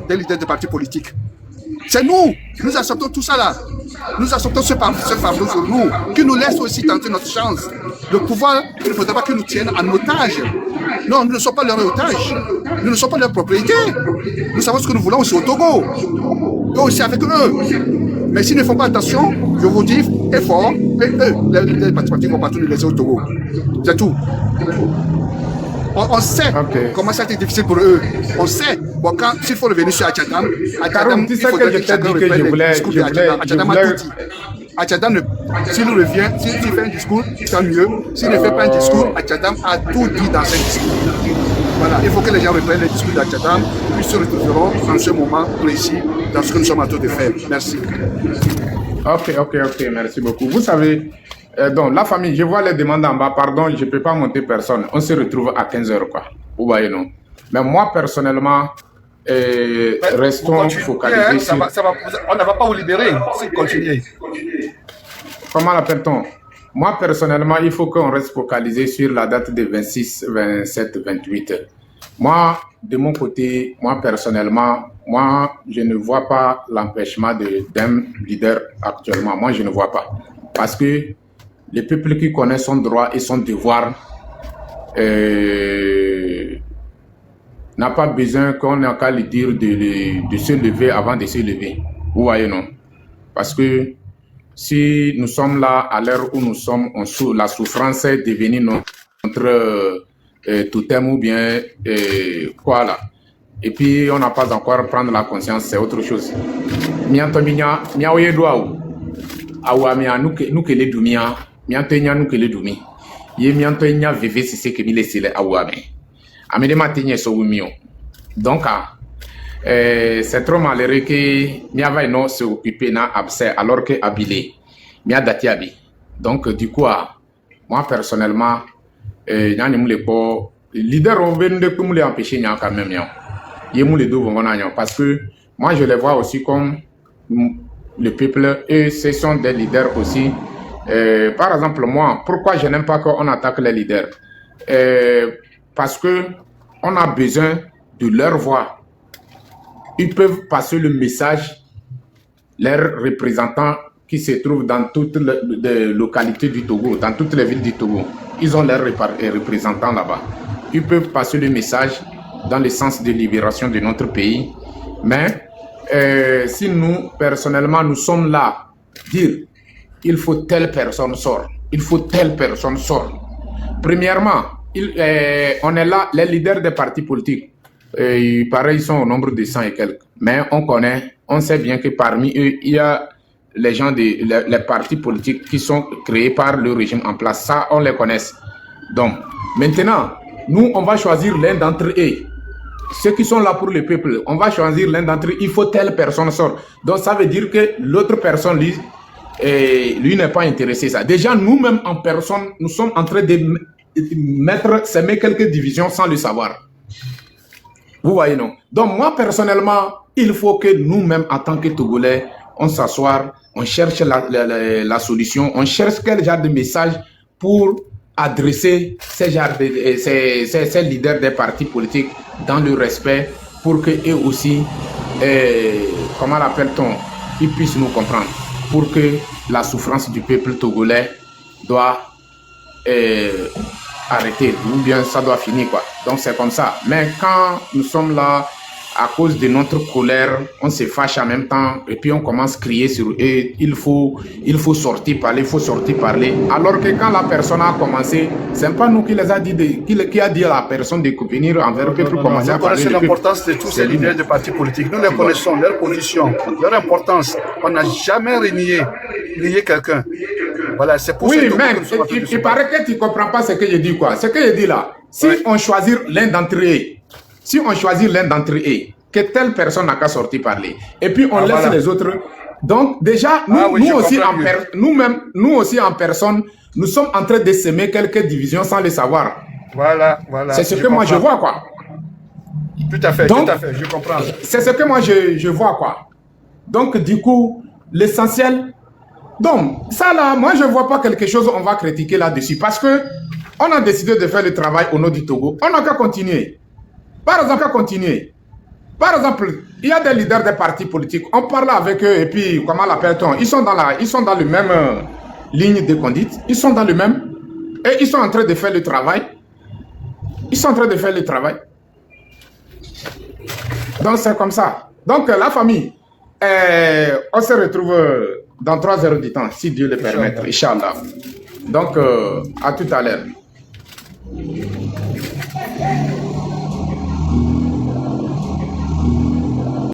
des leaders de partis politiques? C'est nous acceptons tout ça là. Nous acceptons ce fardeau sur nous, qui nous laisse aussi tenter notre chance. Le pouvoir, il ne faudrait pas qu'ils nous tiennent en otage. Non, nous ne sommes pas leurs otages. Nous ne sommes pas leur propriété. Nous savons ce que nous voulons aussi au Togo. Eux aussi avec eux. Mais s'ils ne font pas attention, je vous dis, effort, et eux, les partis politiques vont partout nous laisser au Togo. C'est tout. On sait comment ça a été difficile pour eux. On sait. Bon, s'il faut revenir sur Achadam, Tu sais que je t'ai dit que je voulais... Achadam, s'il revient, s'il fait un discours, tant mieux. S'il ne fait pas un discours, Achadam a tout dit dans ce discours. Voilà, il faut que les gens reprennent le discours d'Achadam, puis se retrouveront en ce moment précis dans ce que nous sommes en train de faire. Merci. Ok, merci beaucoup. Vous savez, donc la famille, je vois les demandes en bas, pardon, je ne peux pas monter personne. On se retrouve à 15h, quoi. Vous voyez, non? Mais moi, personnellement, restons focalisés sur... on ne va pas vous libérer si vous continuez. Comment l'appelle-t-on? Moi, personnellement, il faut qu'on reste focalisé sur la date de 26, 27, 28. Moi, de mon côté, moi, personnellement, je ne vois pas l'empêchement d'un leader actuellement. Moi, je ne vois pas. Parce que le peuple qui connaît son droit et son devoir n'a pas besoin qu'on ait qu'à lui dire de se lever avant de se lever. Vous voyez, non? Parce que si nous sommes là à l'heure où nous sommes, la souffrance est devenue notre totem ou bien quoi là. Et puis on n'a pas encore prendre la conscience, c'est autre chose. Mianto minya miaoye doaou. Awa mia nuke le dumia, mianto nya nuke le dumi. Ye mianto nya veve sise ke mi lesile awa me. Amede matenye so wumio. Donc c'est trop malheureux que Miava non se occuper na abcès alors que Abilé Mia dati abi. Donc du coup moi personnellement nyani moule po leader on veut de moule empêcher nya quand même nya. Yé moule do vont nya parce que moi je les vois aussi comme le peuple et ce sont des leaders aussi. Par exemple moi, pourquoi je n'aime pas qu'on attaque les leaders? Parce que on a besoin de leur voix. Ils peuvent passer le message, leurs représentants qui se trouvent dans toutes les localités du Togo, dans toutes les villes du Togo. Ils ont leurs représentants là-bas. Ils peuvent passer le message dans le sens de libération de notre pays. Mais si nous, personnellement, nous sommes là, dire il faut telle personne sort, il faut telle personne sort. Premièrement, on est là, les leaders des partis politiques. Pareil, ils sont au nombre de 100 et quelques. Mais on sait bien que parmi eux, il y a les gens les partis politiques qui sont créés par le régime en place. Ça, on les connaît. Donc, maintenant, nous, on va choisir l'un d'entre eux. Ceux qui sont là pour le peuple, on va choisir l'un d'entre eux. Il faut telle personne sorte. Donc, ça veut dire que l'autre personne, lui n'est pas intéressé. Ça. Déjà, nous-mêmes en personne, nous sommes en train de s'aimer quelques divisions sans le savoir. Vous voyez, non? Donc, moi, personnellement, il faut que nous-mêmes, en tant que Togolais, on s'assoie, on cherche la solution, on cherche quel genre de message pour adresser ces leaders des partis politiques dans le respect pour qu'eux aussi, comment l'appelle-t-on, ils puissent nous comprendre. Pour que la souffrance du peuple togolais doit arrêter, ou bien ça doit finir, quoi. Donc c'est comme ça. Mais quand nous sommes là, à cause de notre colère, on se fâche en même temps, et puis on commence à crier sur eux, il faut sortir parler, il faut sortir parler. Alors que quand la personne a commencé, c'est pas nous qui les a dit, qui a dit à la personne de venir envers le peuple pour commencer à parler. Nous connaissons l'importance de tous ces leaders de partis politiques. Nous les connaissons, leur position, leur importance. On n'a jamais renié quelqu'un. Voilà, c'est pour Oui, ça que même, nous sommes en train de il se paraît que tu ne comprends pas ce que je dis, quoi. Ce que je dis là, si Ouais. on choisit l'un d'entre eux, si on choisit l'un d'entre eux, que telle personne n'a qu'à sortir parler, et puis on Ah, laisse voilà. les autres. Donc, déjà, nous, Ah oui, nous je aussi, comprends mieux. nous aussi en personne, nous sommes en train de semer quelques divisions sans le savoir. Voilà, voilà. C'est ce que moi je vois, quoi. Tout à fait, Donc, tout à fait, je comprends. c'est ce que moi je vois, quoi. Donc, du coup, l'essentiel. Donc, ça là, moi je ne vois pas quelque chose on va critiquer là-dessus parce que on a décidé de faire le travail au nom du Togo. On n'a qu'à continuer. Par exemple, Par exemple, il y a des leaders des partis politiques. On parle avec eux et puis, comment l'appelle-t-on? Ils sont dans le même ligne de conduite. Ils sont dans le même. Et ils sont en train de faire le travail. Donc, c'est comme ça. Donc, la famille, on se retrouve dans 3 heures du temps, si Dieu le permet, Inch'Allah. Donc, à tout à l'heure.